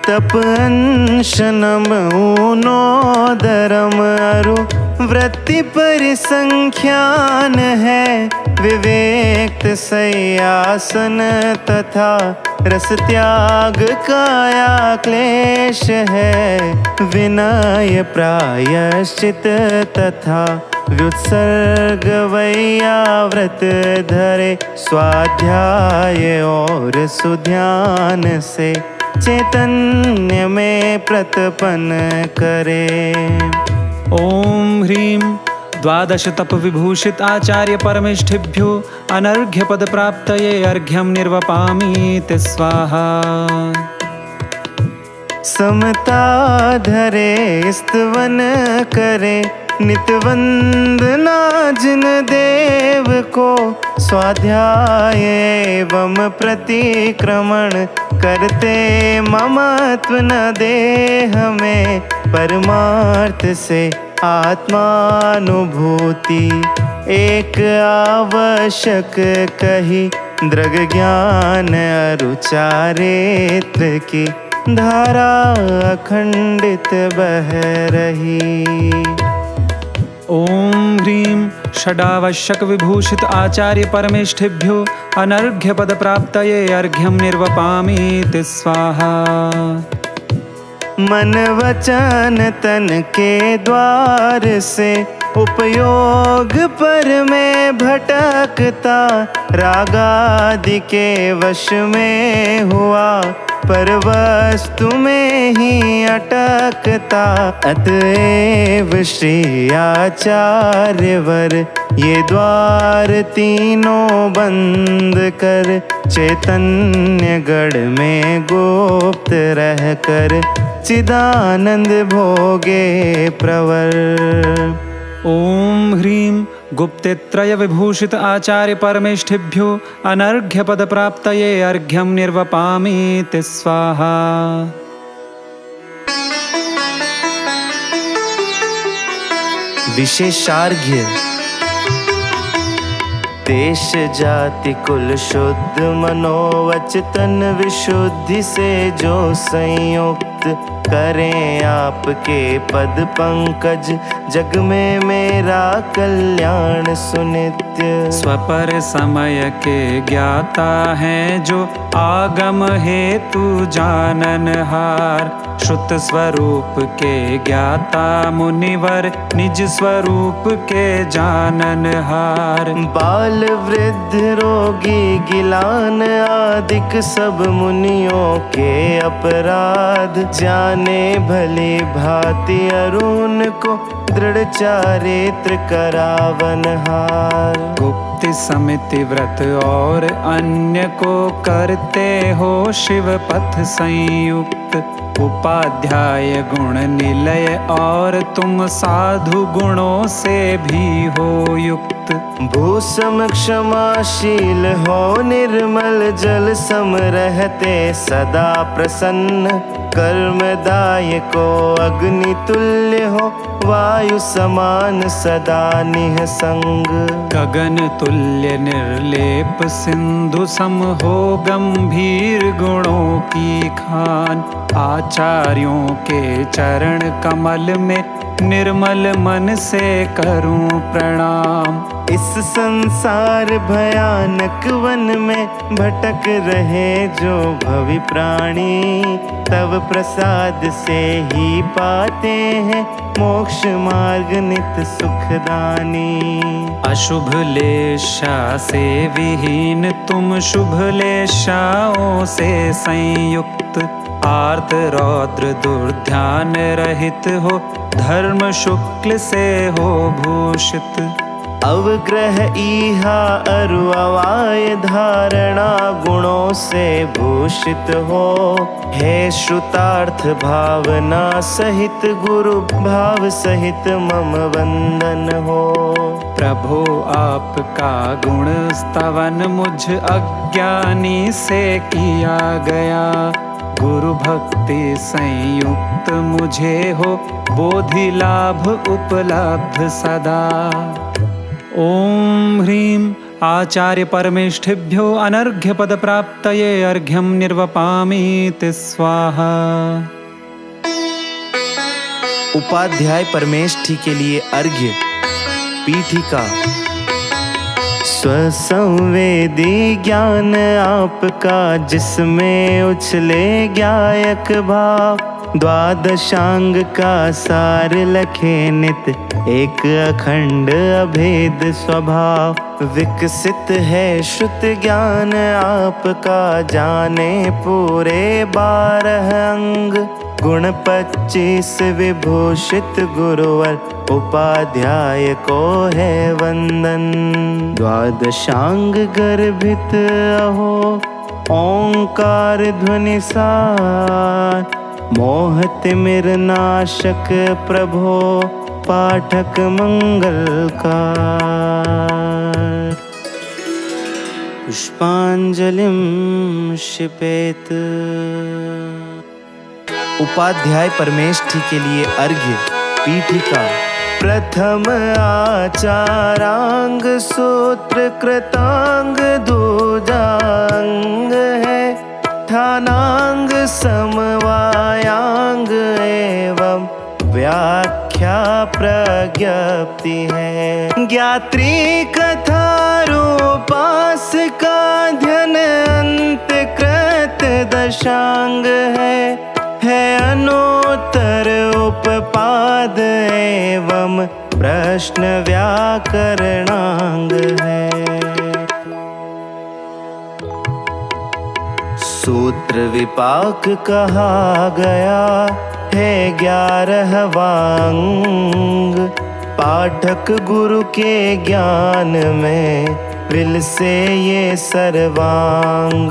तप अंशनम ऊनोदरम अरु वृत्ति परिसंख्यान है विवेक सयासन तथा रस त्याग काया क्लेश है विनय प्रायश्चित तथा व्युत्सर्ग वैयाव्रत धरे स्वाध्याय और सुध्यान से चैतन्य में प्रतपन करे। ॐ ह्रीं द्वादश तप विभूषित आचार्य परमेष्ठिभ्यो अनर्घ्य पद प्राप्तये अर्घ्यं निर्वपामीति स्वाहा। समता धरे स्तवन करे नित वंदना जिन देव को स्वाध्याय एवं प्रतिक्रमण करते ममत्व न देह में परमार्थ से आत्मानुभूति एक आवश्यक कही दृग ज्ञान अरु चारित्र की धारा अखंडित बह रही। ॐ ह्रीं षडावश्यक विभूषित आचार्य परमेष्ठिभ्यो अनर्घ्य पद प्राप्तये अर्घ्यं निर्वपामीति स्वाहा। मन वचन तन के द्वार से उपयोग पर में भटकता रागादि के वश में हुआ पर वस्तु में ही अटकता अतएव श्री आचार्यवर ये द्वार तीनों बंद कर चैतन्य गढ़ में गुप्त रहकर चिदानंद भोगे प्रवर। ॐ ह्रीं गुप्तेत्रय विभूषित आचार्य परमेष्ठिभ्यो अनर्घ्य पद प्राप्तये अर्घ्यं निर्वपामीति स्वाहा। विशेषार्घ्य देश जाति कुल शुद्ध मनोवचन विशुद्धि से जो संयुक्त करें आपके पद पंकज जग में मेरा कल्याण सुनित्य। स्वपर समय के ज्ञाता हैं जो आगम हेतु जाननहार श्रुत स्वरूप के ज्ञाता मुनिवर निज स्वरूप के जाननहार। बाल वृद्ध रोगी गिलान आदिक सब मुनियों के अपराध जाने भली भांति अरुण को दृढ़ चारित्र करावनहार। गुप्त समिति व्रत और अन्य को करते हो शिव पथ संयुक्त उपाध्याय गुण निलय और तुम साधु गुणों से भी हो युक्त। भूसम क्षमाशील हो निर्मल जल सम रहते सदा प्रसन्न कर्मदायको अग्नि तुल्य हो वायु समान सदा निःसंग। गगन तुल्य निर्लेप सिंधु सम हो गंभीर गुणों की खान आचार्यों के चरण कमल में निर्मल मन से करूं प्रणाम। इस संसार भयानक वन में भटक रहे जो भवि प्राणी, तब प्रसाद से ही पाते हैं मोक्ष मार्ग नित सुखदानी। अशुभ लेशा से विहीन तुम, शुभ लेशाओं से संयुक्त। आर्त रौद्र दुर्ध्यान रहित हो, धर्म शुक्ल से हो भूषित। अवग्रह इहा अरु अवाय धारणा गुणों से भूषित हो। हे श्रुतार्थ भावना सहित गुरु भाव सहित मम वंदन हो। प्रभो आपका गुण स्तवन मुझ अज्ञानी से किया गया। गुरु भक्ति संयुक्त मुझे हो, बोधि लाभ उपलब्ध सदा। ओम ह्रीं आचार्य परमेष्ठिभ्यो अनर्घ्य पद प्राप्तये अर्घ्यं निर्वपामीति स्वाहा। उपाध्याय परमेष्ठी के लिए अर्घ्य। पीठिका। स्वसंवेदी ज्ञान आपका, जिसमें उछले गायक भाव। द्वादशांग का सार लखे नित, एक अखंड अभेद स्वभाव। विकसित है श्रुत ज्ञान आपका, जाने पूरे 12 अंग। गुण 25 विभूषित गुरुवर, उपाध्याय को है वंदन। द्वादशांग गर्भित अहो, ओंकार ध्वनि सार। मोह तिमिर नाशक प्रभो, पाठक मंगलकार। पुष्पांजलिं क्षिपेत। उपाध्याय परमेष्ठी के लिए अर्घ्य। पीठिका। प्रथम आचारांग सूत्र कृतांग दूजांग है। ठानांग समवायांग एवं व्याख्या प्रज्ञप्ति है। ज्ञात्री कथा रूपास का ध्यान अंत कृत दशांग है अनोत्तर उपपाद एवं प्रश्न व्याकरणांग है। सूत्र विपाक कहा गया है 11वां अंग। पाठक गुरु के ज्ञान में विल से ये सर्वांग।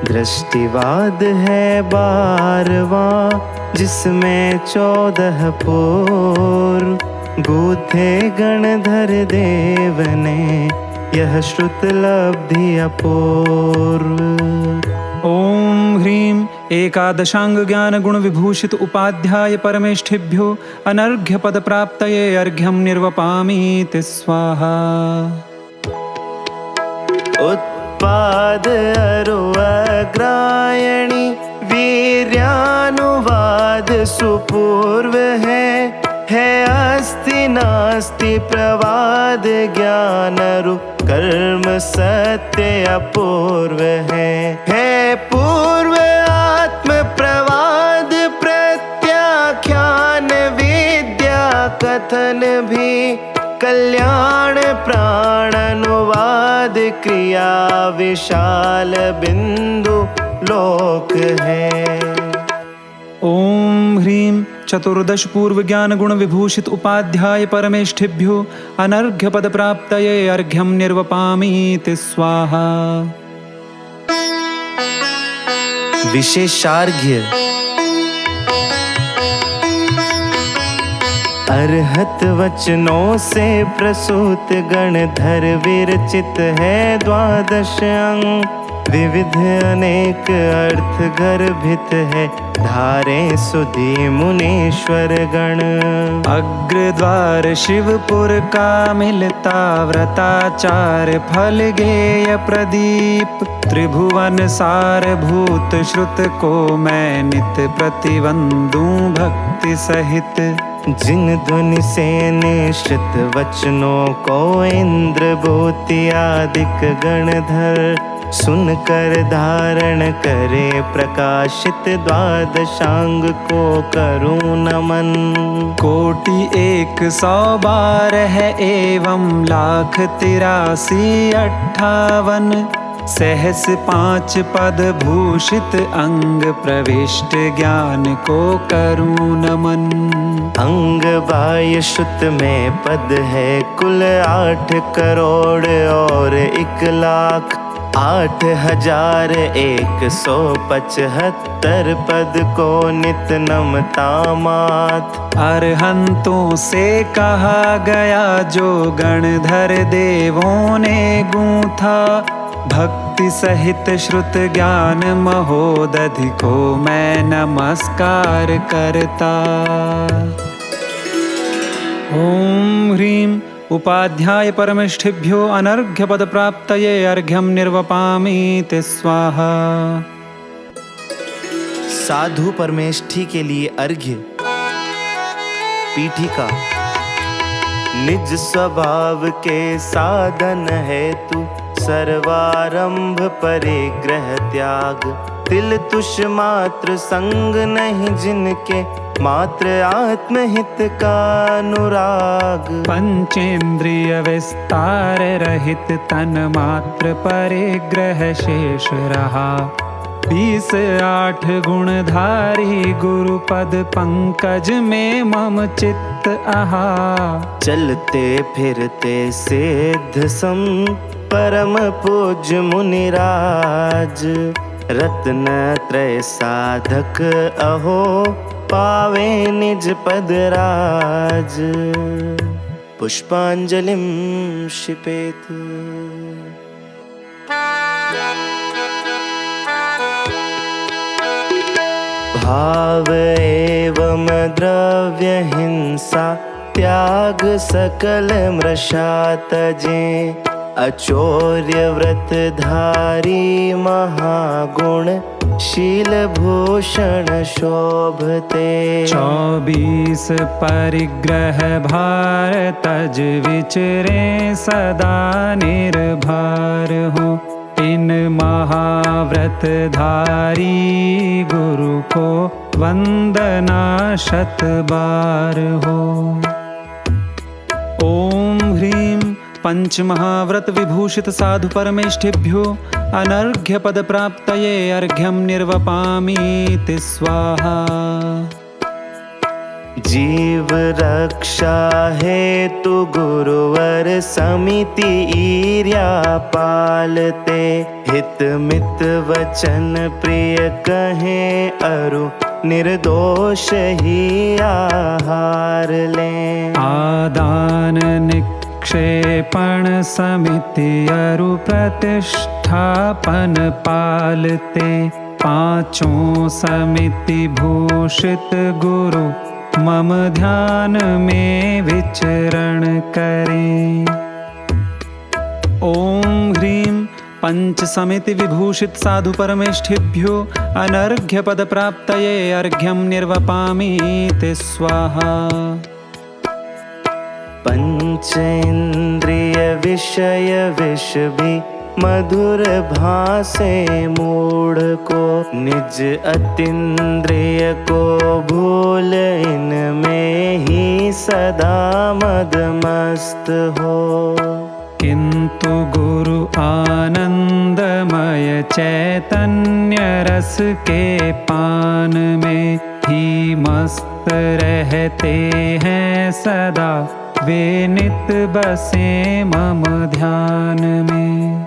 दृष्टिवाद है 12वां, जिसमें 14 पूर्व। गूथे गणधर देव ने यह श्रुत लब्धि अपूर्व। ओम ह्रीं एकादशांग ज्ञान गुण विभूषित उपाध्याय परमेष्ठिभ्यो अनर्घ्य पद प्राप्तये अर्घ्यं निर्वपामीति स्वाहा। उत्पाद अरुअग्रायणी वीर्यानुवाद सुपूर्व है अस्ति नास्ति प्रवाद ज्ञानरु कर्म सत्य अपूर्व है पूर्व आत्म प्रवाद प्रत्याख्यान विद्या कथन भी कल्याण प्राण अनुवाद क्रिया विशाल बिंदु लोक है। ओम ह्रीं चतुर्दश पूर्व ज्ञान गुण विभूषित उपाध्याय परमेष्ठिभ्यो अनर्घ्य पद प्राप्तये अर्घ्यं निर्वपामीति स्वाहा। विशेषार्घ्य। अर्हत वचनों से प्रसूत गणधर विरचित है 12 अंग। विविध अनेक अर्थ गर्भित है, धारे सुधी मुनीश्वर गण। अग्रद्वार शिवपुर का मिलता, व्रताचार फल गेय प्रदीप। त्रिभुवन सार भूत श्रुत को मैं नित प्रतिवंदू भक्ति सहित। जिन ध्वनि से निश्चित वचनों को इंद्र भूति आदिक गणधर सुनकर धारण करे प्रकाशित, द्वादशांग को करूं नमन। 1,112 है एवं 1,83,58 सहस 5 पद भूषित अंग प्रविष्ट ज्ञान को करूं नमन। अंग बाह्य शुद्ध में पद है कुल 8 करोड़ और 1,00,000 8,175 पद को नित नमता मात। अरहंतों से कहा गया जो गणधर देवों ने गूंथा, भक्ति सहित श्रुत ज्ञान महोदधि को मैं नमस्कार करता। ओम ह्रीं उपाध्याय परमेष्ठिभ्यो अनर्घ्य पद प्राप्तये अर्घ्यं निर्वपामि ते स्वाहा। साधु परमेष्ठी के लिए अर्घ्य। पीठिका। निज स्वभाव के साधन है तू, सर्वारंभ परिग्रह त्याग। तिल तुष मात्र संग नहीं जिनके, मात्र आत्महित का अनुराग। पंचेंद्रिय विस्तार रहित तन मात्र परिग्रह शेष रहा। 20,8 गुणधारी गुरुपद पंकज में मम चित्त आहा। चलते फिरते सिद्ध सम परम पूज्य मुनिराज। रत्न त्रय साधक अहो, पावे निज पद राज। पुष्पांजलिं क्षिपेत। भाव एवं द्रव्य हिंसा, त्याग सकल मृषा तजे। अचौर्य व्रत धारी महागुण, शील भूषण शोभते। 24 परिग्रह भार तज विचरे सदा निर्भर हो। इन महाव्रत धारी गुरु को वंदना 100 बार हो। ओम ह्रीं पंच महाव्रत विभूषित साधु परमेष्ठिभ्यो अनर्घ्य पद प्राप्तये अर्घ्यं निर्वपामि ते स्वाहा। जीव रक्षा हेतु गुरुवर समिति ईर्या पालते। हित मित वचन प्रिय कहे अरु, निर्दोष ही आहार ले। आदान निक्षेपण समिति अरु प्रतिष्ठापन पालते। 5 समिति भूषित गुरु मम ध्यान में विचरण करें। ओम ह्रीं पंच समिति विभूषित साधु परमेष्ठिभ्यो अनर्घ्य पद प्राप्तये अर्घ्यं निर्वपामि ते स्वाहा। पंचेन्द्रिय विषय विष भी मधुर भासे मूढ़ को। निज अतीन्द्रिय को भूल इनमें ही सदा मदमस्त हो। किंतु गुरु आनंदमय चैतन्य रस के पान में ही मस्त रहते हैं सदा। वे नित बसे मम ध्यान में।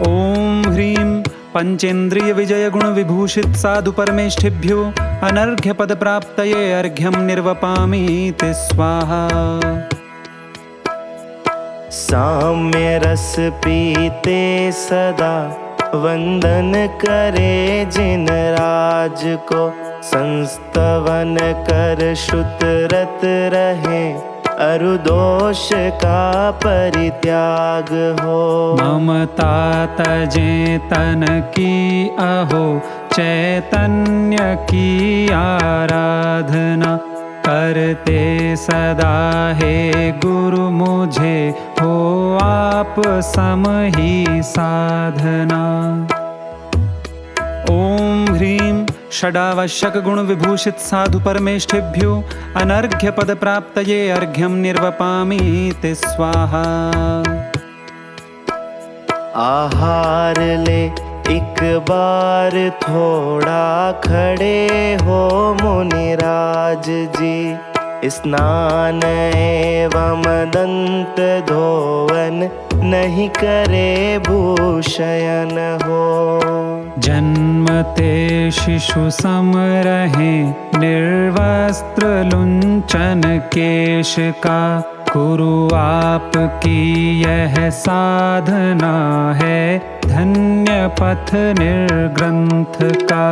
ओम ह्रीं पंचेन्द्रिय विजय गुण विभूषित साधु परमेष्ठिभ्यो अनर्घ्य पद प्राप्तये अर्घ्यं निर्वपामि ते स्वाहा। साम्य रस पीते सदा वंदन करे जिन राज को संस्तवन कर श्रुत रत रहे अरु दोष का परित्याग हो। ममता तजे तन की अहो चैतन्य की आराधना करते सदा हे गुरु मुझे हो आप सम ही साधना। ओम ह्रीं षडावश्यक गुण विभूषित साधु परमेष्ठिभ्यो अनर्घ्य पद प्राप्तये अर्घ्यं निर्वपामि ते स्वाहा। आहार ले एक बार थोड़ा खड़े हो मुनिराज जी, स्नान एवं दंत धोवन नहीं करे भूषयन हो। जन्मते शिशु सम रहे निर्वस्त्र लुंचन केश का, गुरु आपकी यह साधना है धन्य पथ निर्ग्रंथ का।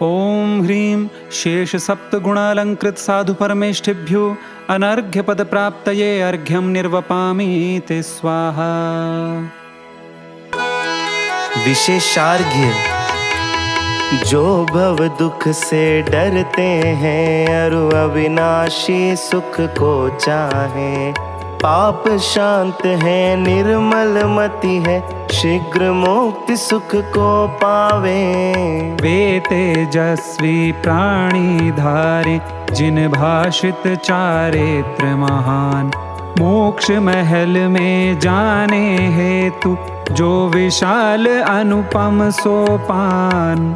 ओम ह्रीं शेष सप्त गुणालंकृत साधु परमेष्ठिभ्यो अनर्घ्य पद प्राप्तये अर्घ्यं निर्वपामि ते स्वाहा। विशेषार्घ्य जो भव दुख से डरते हैं अरु अविनाशी सुख को चाहे, पाप शांत है निर्मल मति है शीघ्र मुक्ति सुख को पावे। वे तेजस्वी प्राणी धारे जिन भाषित चारित्र महान, मोक्ष महल में जाने हेतु जो विशाल अनुपम सोपान।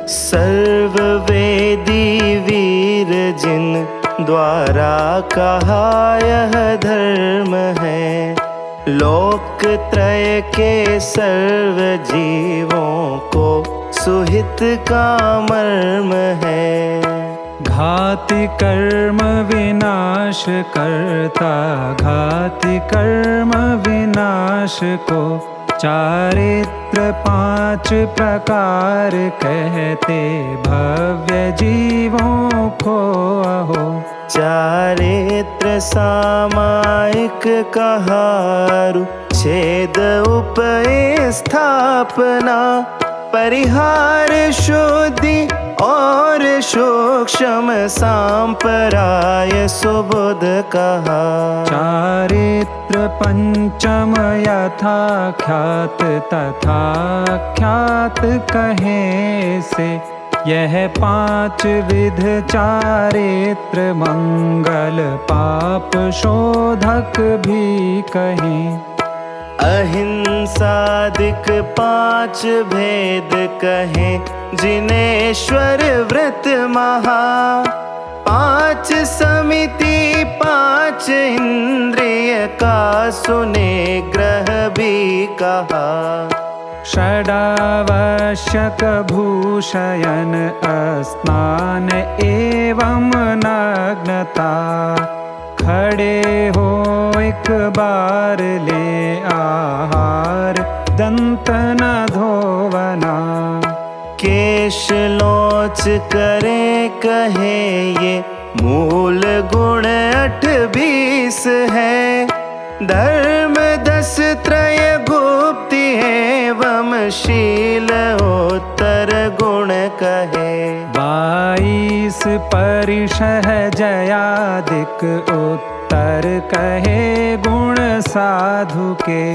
सर्ववेदी वीर जिन द्वारा कहा यह धर्म है, लोक त्रय के सर्व जीवों को सुहित का मर्म है। घाति कर्म विनाश करता घाति कर्म विनाश को, चारित्र 5 प्रकार कहते भव्य जीवों को अहो। चारित्र सामायिक कहारु छेद उपय स्थापना, परिहार शुद्धि और सूक्ष्म सांपराय सुबुध कहा। चारित्र पंचम यथा ख्यात तथा ख्यात कहे से, यह 5 विध चारित्र मंगल पाप शोधक भी कहें। अहिंसादिक 5 भेद कहे जिनेश्वर व्रत महा, 5 समिति 5 इंद्रिय का सुने ग्रह भी कहा। षडावश्यक भूषयन स्नान एवं नग्नता, खड़े हो एक बार ले आहार दंत न धोवना। केश लोच करे कहे ये मूल गुण 28 है, धर्म 10 त्रय गुप्ति एवं शील उत्तर गुण कहे। 22 परिशह जयादिक उत्तर कहे गुण साधु के,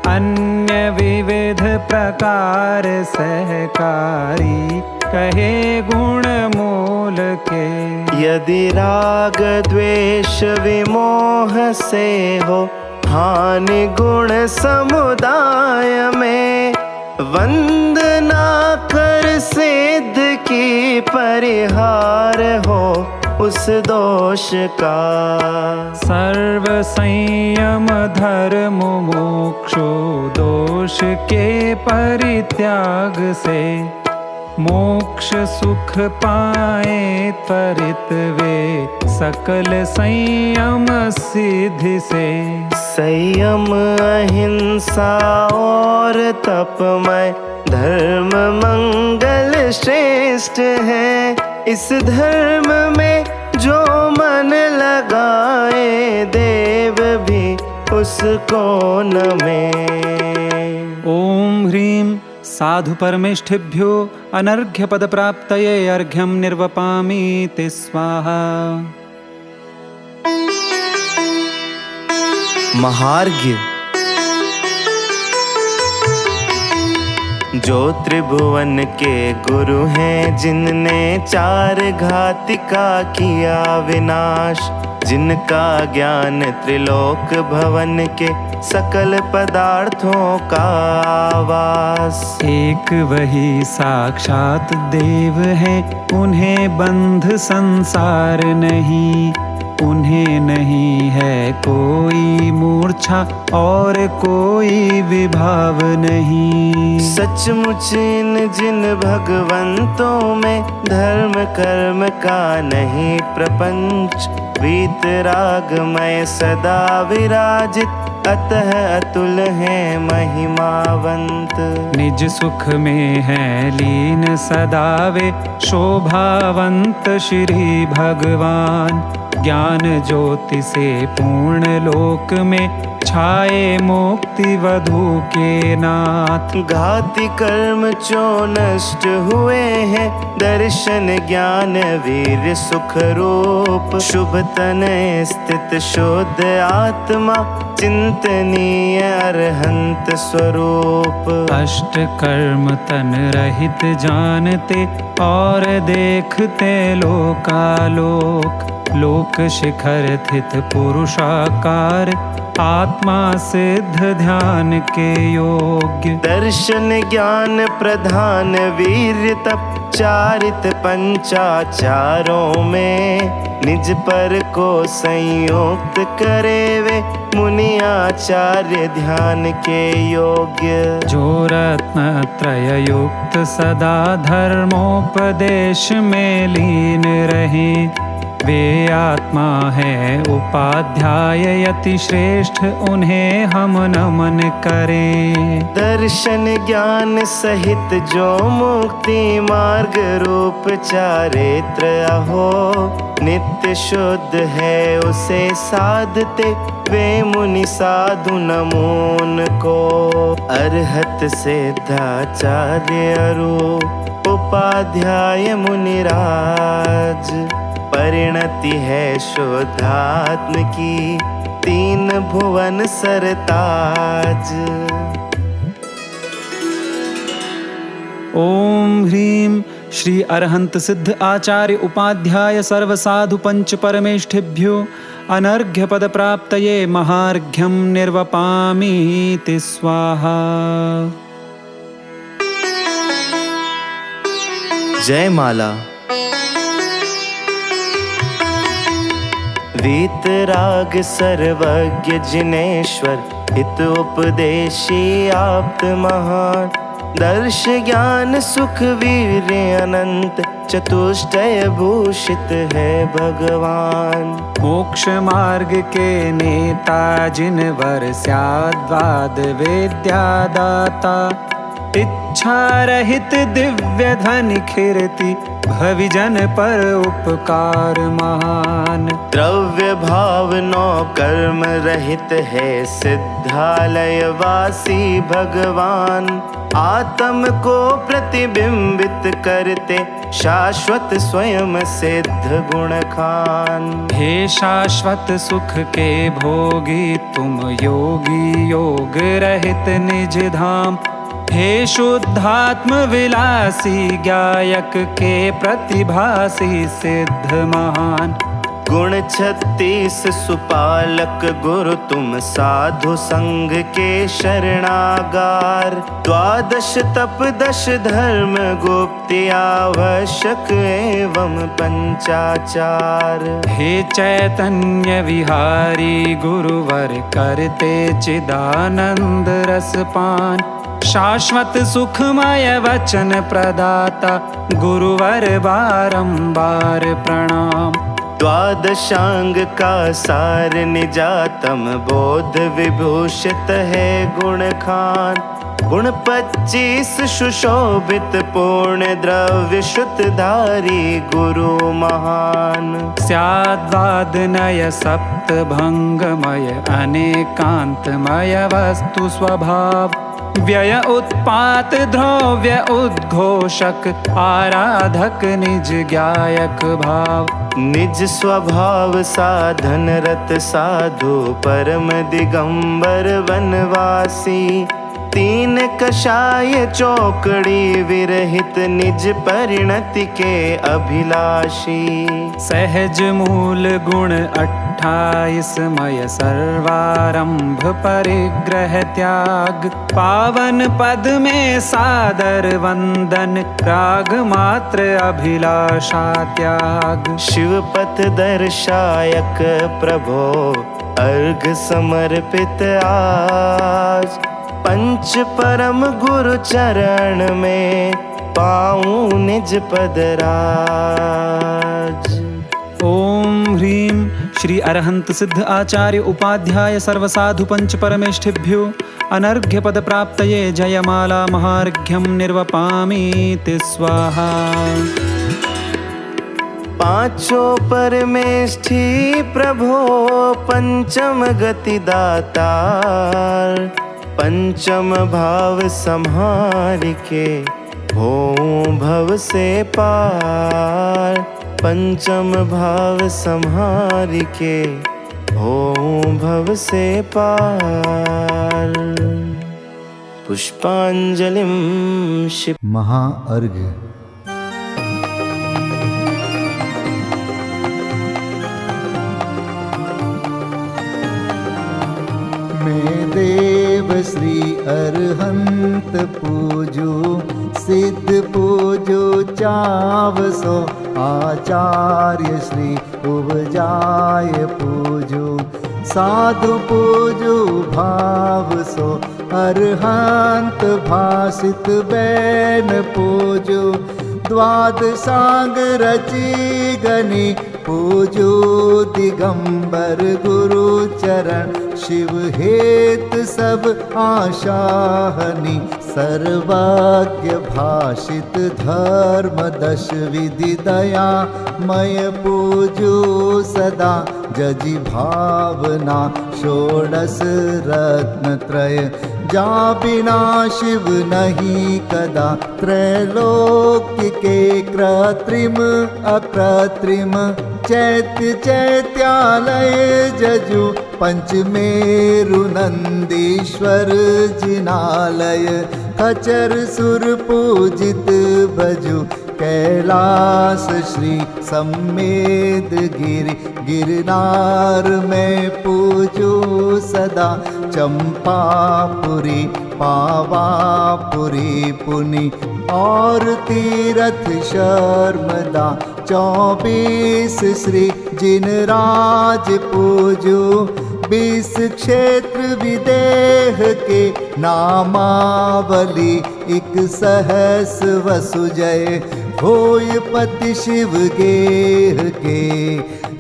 अन्य विविध प्रकार सहकारी कहे गुण मूल के। यदि राग द्वेष विमोह से हो हानि गुण समुदाय में, वंदना कर सिद्ध की परिहार हो उस दोष का। सर्व संयम धर्म मोक्षो दोष के परित्याग से, मोक्ष सुख पाए त्वरित वे, सकल संयम सिद्धि से। संयम अहिंसा और तपमय धर्म मंगल श्रेष्ठ है। इस धर्म में जो मन लगाए, देव भी उसको नमे। ओम ह्रीं साधु परमेष्ठिभ्यो अनर्घ्य पद प्राप्तये अर्घ्यं निर्वपामीति स्वाहा। महार्घ्य जो त्रिभुवन के गुरु हैं, जिनने चार घातिका किया विनाश, जिनका ज्ञान त्रिलोक भवन के सकल पदार्थों का आवास। एक वही साक्षात देव है, उन्हें बंध संसार नहीं, उन्हें नहीं है कोई मूर्छा और कोई विभाव नहीं। सचमुच इन जिन भगवंतों में धर्म कर्म का नहीं प्रपंच, वीतरागमय सदा विराजित, अतः अतुल है महिमावंत। निज सुख में है लीन सदा वे, शोभावंत श्री भगवान। ज्ञान ज्योति से पूर्ण लोक में, छाए मुक्ति वधु के नाथ। घाति कर्म जो नष्ट हुए हैं, दर्शन ज्ञान वीर सुख रूप। शुभ तन स्थित शुद्ध आत्मा, चिंतनीय अरहंत स्वरूप। अष्ट कर्म तन रहित जानते, और देखते लोकालोक। लोक शिखर स्थित पुरुषाकार, आत्मा सिद्ध ध्यान के योग्य। दर्शन ज्ञान प्रधान वीर तप, चारित पंचाचारों में। निज पर को संयुक्त करे वे, मुनि आचार्य ध्यान के योग्य। जो रत्न त्रय युक्त सदा धर्मोपदेश में लीन रहे, वे आत्मा है उपाध्याय यति श्रेष्ठ, उन्हें हम नमन करें। दर्शन ज्ञान सहित जो मुक्ति मार्ग रूप चारित्र अहो, नित्य शुद्ध है उसे साधते, वे मुनि साधु नमोन को। अरहत सिद्धाचार्य रूप उपाध्याय मुनिराज, परिणति है शुद्धात्म की, तीन भुवन सरताज। ओम ह्रीं श्री अरहंत सिद्ध आचार्य उपाध्याय सर्व साधु पंच परमेष्ठिभ्यो अनर्घ्य पद प्राप्तये महार्घ्यं निर्वपामीति स्वाहा। जय माला। वीतराग सर्वज्ञ जिनेश्वर, हित उपदेशी आप्त महान। दर्श ज्ञान सुख वीर अनंत, चतुष्टय भूषित है भगवान। मोक्ष मार्ग के नेता जिनवर स्याद्वाद विद्यादाता, इच्छा रहित दिव्य धन खिरति, भविजन पर उपकार महान। द्रव्य भाव नौ कर्म रहित है सिद्धालय वासी भगवान। आत्म को प्रतिबिंबित करते, शाश्वत स्वयं सिद्ध गुण खान। हे शाश्वत सुख के भोगी, तुम योगी योग रहित निज धाम। हे शुद्धात्म विलासी, गायक के प्रतिभासी सिद्ध महान। गुण 36 सुपालक गुरु तुम, साधु संग के शरणागार। 12 तप 10 धर्म गुप्ति, आवश्यक एवं पंचाचार। हे चैतन्य विहारी गुरुवर, करते चिदानंद रसपान। शाश्वत सुखमय वचन प्रदाता गुरुवर बारंबार प्रणाम। द्वादशांग का सार निजातम बोध विभूषित है गुण खान। गुण 25 सुशोभित पूर्ण द्रव्य शुद्धधारी गुरु महान। स्याद्वादनय सप्त भंगमय अनेकांतमय वस्तु स्वभाव। व्यय उत्पात द्रव्य उद्घोषक आराधक निज ज्ञायक भाव। निज स्वभाव साधन रत साधु परम दिगंबर वनवासी। 3 कषाय चौकड़ी विरहित निज परिणति के अभिलाषी। सहज मूल गुण 28 मय सर्वारंभ परिग्रह त्याग। पावन पद में सादर वंदन राग मात्र अभिलाषा त्याग। शिवपथ दर्शायक प्रभो अर्घ समर्पित आज। पंच परम गुरु चरण में पाऊं निज पद राज। ओम ह्रीं श्री अरहंत सिद्ध आचार्य उपाध्याय सर्वसाधु पंच परमेष्ठिभ्यो अनर्घ्य पद प्राप्तये जयमाला महार्घ्यं निर्वपामीति स्वाहा। पांचों परमेष्ठी प्रभो पंचम गति दातार। पंचम भाव संहार के हों भव से पार। पंचम भाव संहार के हों भव से पार। पुष्पांजलिं शिव महाअर्घ्य। मैं देव श्री अरहंत पूजू सिद्ध पूजू चावसो। आचार्य श्री उपजाय पूजू साधु पूजू भाव सो। अरहंत भासित बैन पूजू द्वादशांग रची गनी। पूजू दिगंबर गुरु चरण शिव हेत सब आशाहनी। सर्वज्ञ भाषित धर्म 10 विधि दया मय पूजू सदा। जजि भावना 16 रत्न त्रय जा बिना शिव नहीं कदा। त्रैलोक्य के कृत्रिम अकृत्रिम चैत्य चैत्यालय जजु। पंचमेरु नंदीश्वर जिनालय खचर सुर पूजित भजु। कैलास श्री सम्मेद गिरि गिरनार में पूजू सदा। चंपापुरी पावापुरी पुनि और तीरथ शर्मदा। 24 श्री जिनराज पूजू। 20 क्षेत्र विदेह के नामावली। 1 सहस वसुजय होय पति शिव गेह के।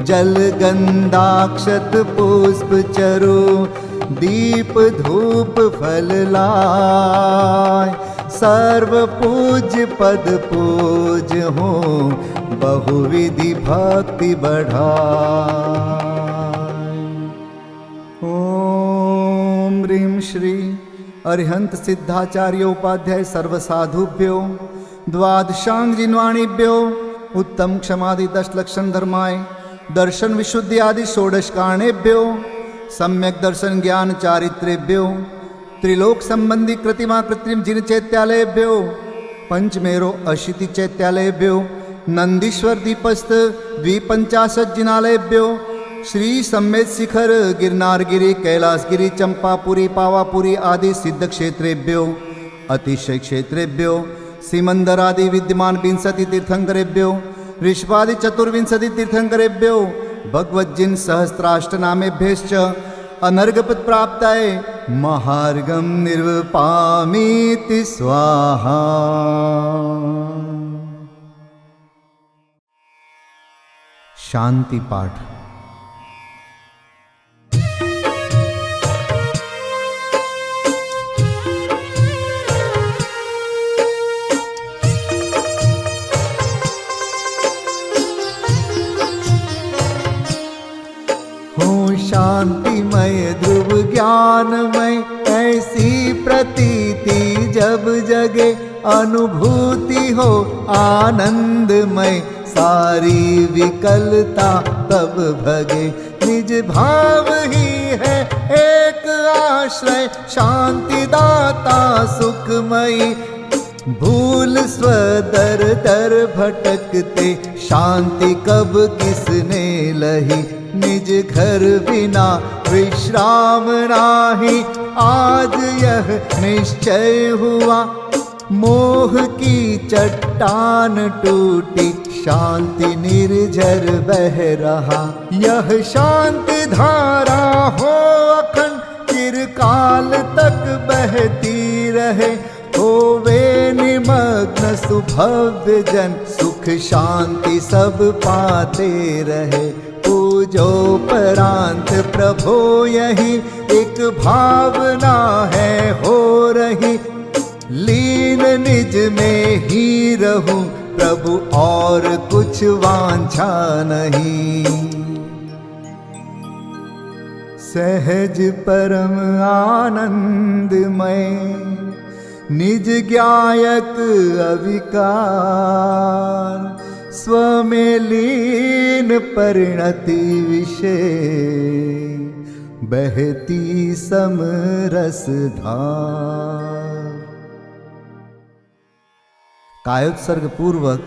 जल गंधाक्षत पुष्प चरु दीप धूप फल लाय। सर्व पूज्य पद पूज हो बहुविधि भक्ति बढ़ाय। ओम ह्रीं श्री अरिहंत सिद्धाचार्य उपाध्याय सर्वसाधुभ्यो द्वादशांग जिन्वाणीभ्यो उत्तम क्षमादि 10 लक्षण धर्माय दर्शन विशुद्धि आदि 16 कारणेभ्यो सम्यक दर्शन ज्ञान चारित्रेभ्यो त्रिलोक संबंधी कृतिमा कृत्रिम जिन चैत्यालयभ्यो पंचमेरो अशीति चैत्यालयभ्यो नंदीश्वर दीपस्थ 250 जिनालयभ्यो श्री सम्मेद शिखर गिरनारगिरी कैलासगिरी चंपापुरी पावापुरी आदि सिद्ध क्षेत्रेभ्यो अतिशय क्षेत्रेभ्यो सीमंदर आदि विद्यमान 20 तीर्थंकरेभ्यो ऋषभादि 24 तीर्थंकरेभ्यो भगवज्जिन सहस्त्राष्टनामेभ्यश्च अनर्घपद प्राप्ताय महार्गं निर्वपामीति स्वाहा। शांति पाठ। शांतिमय ध्रुव ज्ञानमय ऐसी प्रतीति जब जगे, अनुभूति हो आनंदमय सारी विकलता तब भगे। निज भाव ही है एक आश्रय, शांति दाता सुखमयी। भूल स्वदर दर भटकते, शांति कब किसने लही। निज घर बिना विश्राम नाही, आज यह निश्चय हुआ। मोह की चट्टान टूटी, शांति निर्झर बह रहा। यह शांति धारा हो अखंड, चिरकाल तक बहती रहे। होवे निमग्न सुभव्य जन, सुख शांति सब पाते रहे। पूजोपरांत प्रभो यही एक भावना है हो रही। लीन निज में ही रहूं प्रभु, और कुछ वांछा नहीं। सहज परम आनंदमय, निज ज्ञायक अविकार। स्वमें लीन परिणति विषय, बहती समरस धार। कायोत्सर्ग पूर्वक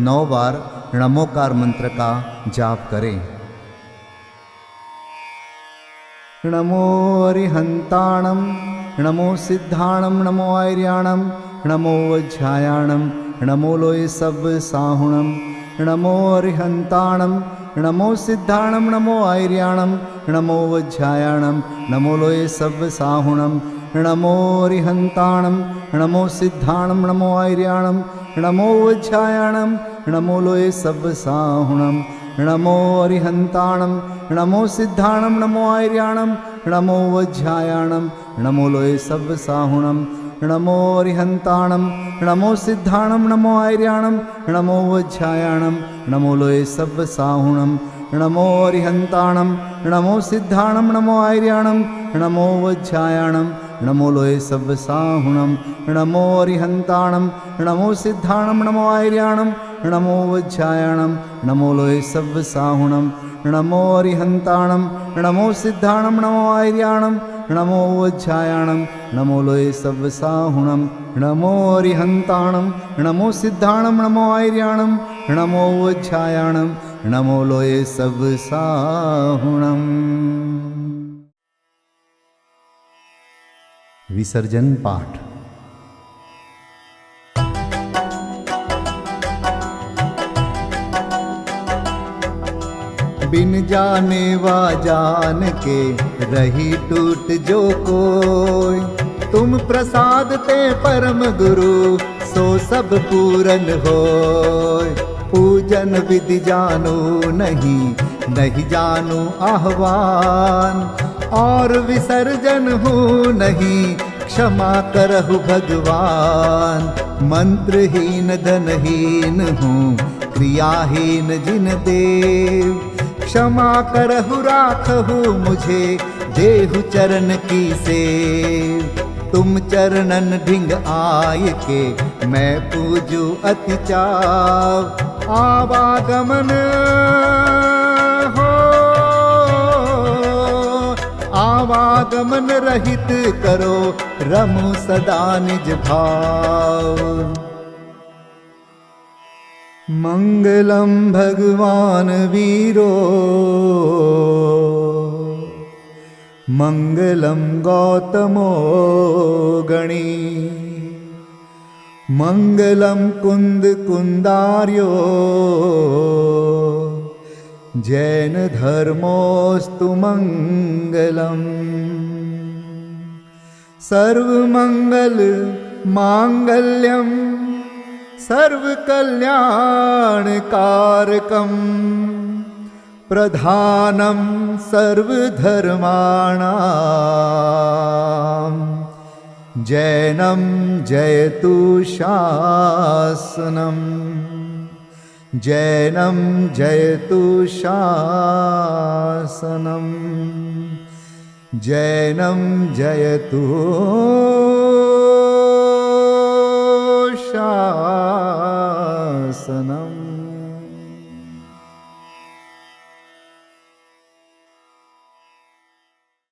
9 बार नमोकार मंत्र का जाप करें। नमो अरिहंताणं, नमो सिद्धाणं, नमो आर्याणं, नमो वज्रायाणं, नमो लोय सब साहुणं। नमो अरिहंताणं, नमो सिद्धाणं, नमो आर्याणं, नमो वज्रायाणं, नमो लोय सब साहुणं। नमो अरिहंताणं, नमो सिद्धाणं, नमो आर्याणं, नमो वज्रायाणं, नमो लोय सब साहुणं। नमो अरिहंताणं, नमो सिद्धाणं, नमो आर्याणं, नमो वज्रायाणं, नमो लोय सब साहुणं। नमो अरिहंताणं, नमो सिद्धाणं, नमो आर्याणं, नमो वज्रायाणं, नमो लोय सब साहुणं। नमो अरिहंताणं, नमो सिद्धाणं, नमो आर्याणं, नमो वज्रायाणं, नमो लोय सब साहुणं। नमो अरिहंताणं, नमो सिद्धाणं, नमो आर्याणं, नमो वज्रायाणं, नमो लोय सब साहुणं। नमो अरिहंताणं, नमो सिद्धाणं, नमो आर्याणं, नमो वज्रायाणं, नमो लोय सब साहुणं। नमो अरिहंताणं, नमो सिद्धाणं, नमो आर्याणं, नमो वज्रायाणं, नमो लोय सब साहुणं। विसर्जन पाठ। बिन जाने वा जान के रही टूट जो कोई। तुम प्रसाद ते परम गुरु, सो सब पूरन होय। पूजन विधि जानो नहीं, नहीं जानो आह्वान। और विसर्जन हूँ नहीं, क्षमा करहु भगवान। मंत्रहीन धनहीन हूँ, क्रियाहीन जिन देव। क्षमा करहु राखहु मुझे, देहु चरण की सेव। तुम चरणन ढिंग आय के, मैं पूजू अति चाव। आवागमन हो, आवागमन रहित करो, रमु सदा निज भाव। मंगलम भगवान वीरो, मंगलम गौतमो गणी। मंगलम कुंद कुंदार्यो, जैन धर्मोस्तु मंगलम। सर्वमंगल मांगल्यम सर्वकल्याणकारकम प्रधानम सर्वधर्माणां जैनं जयतु शासनम् जैनं जयतु शासनम् जैनं जयतु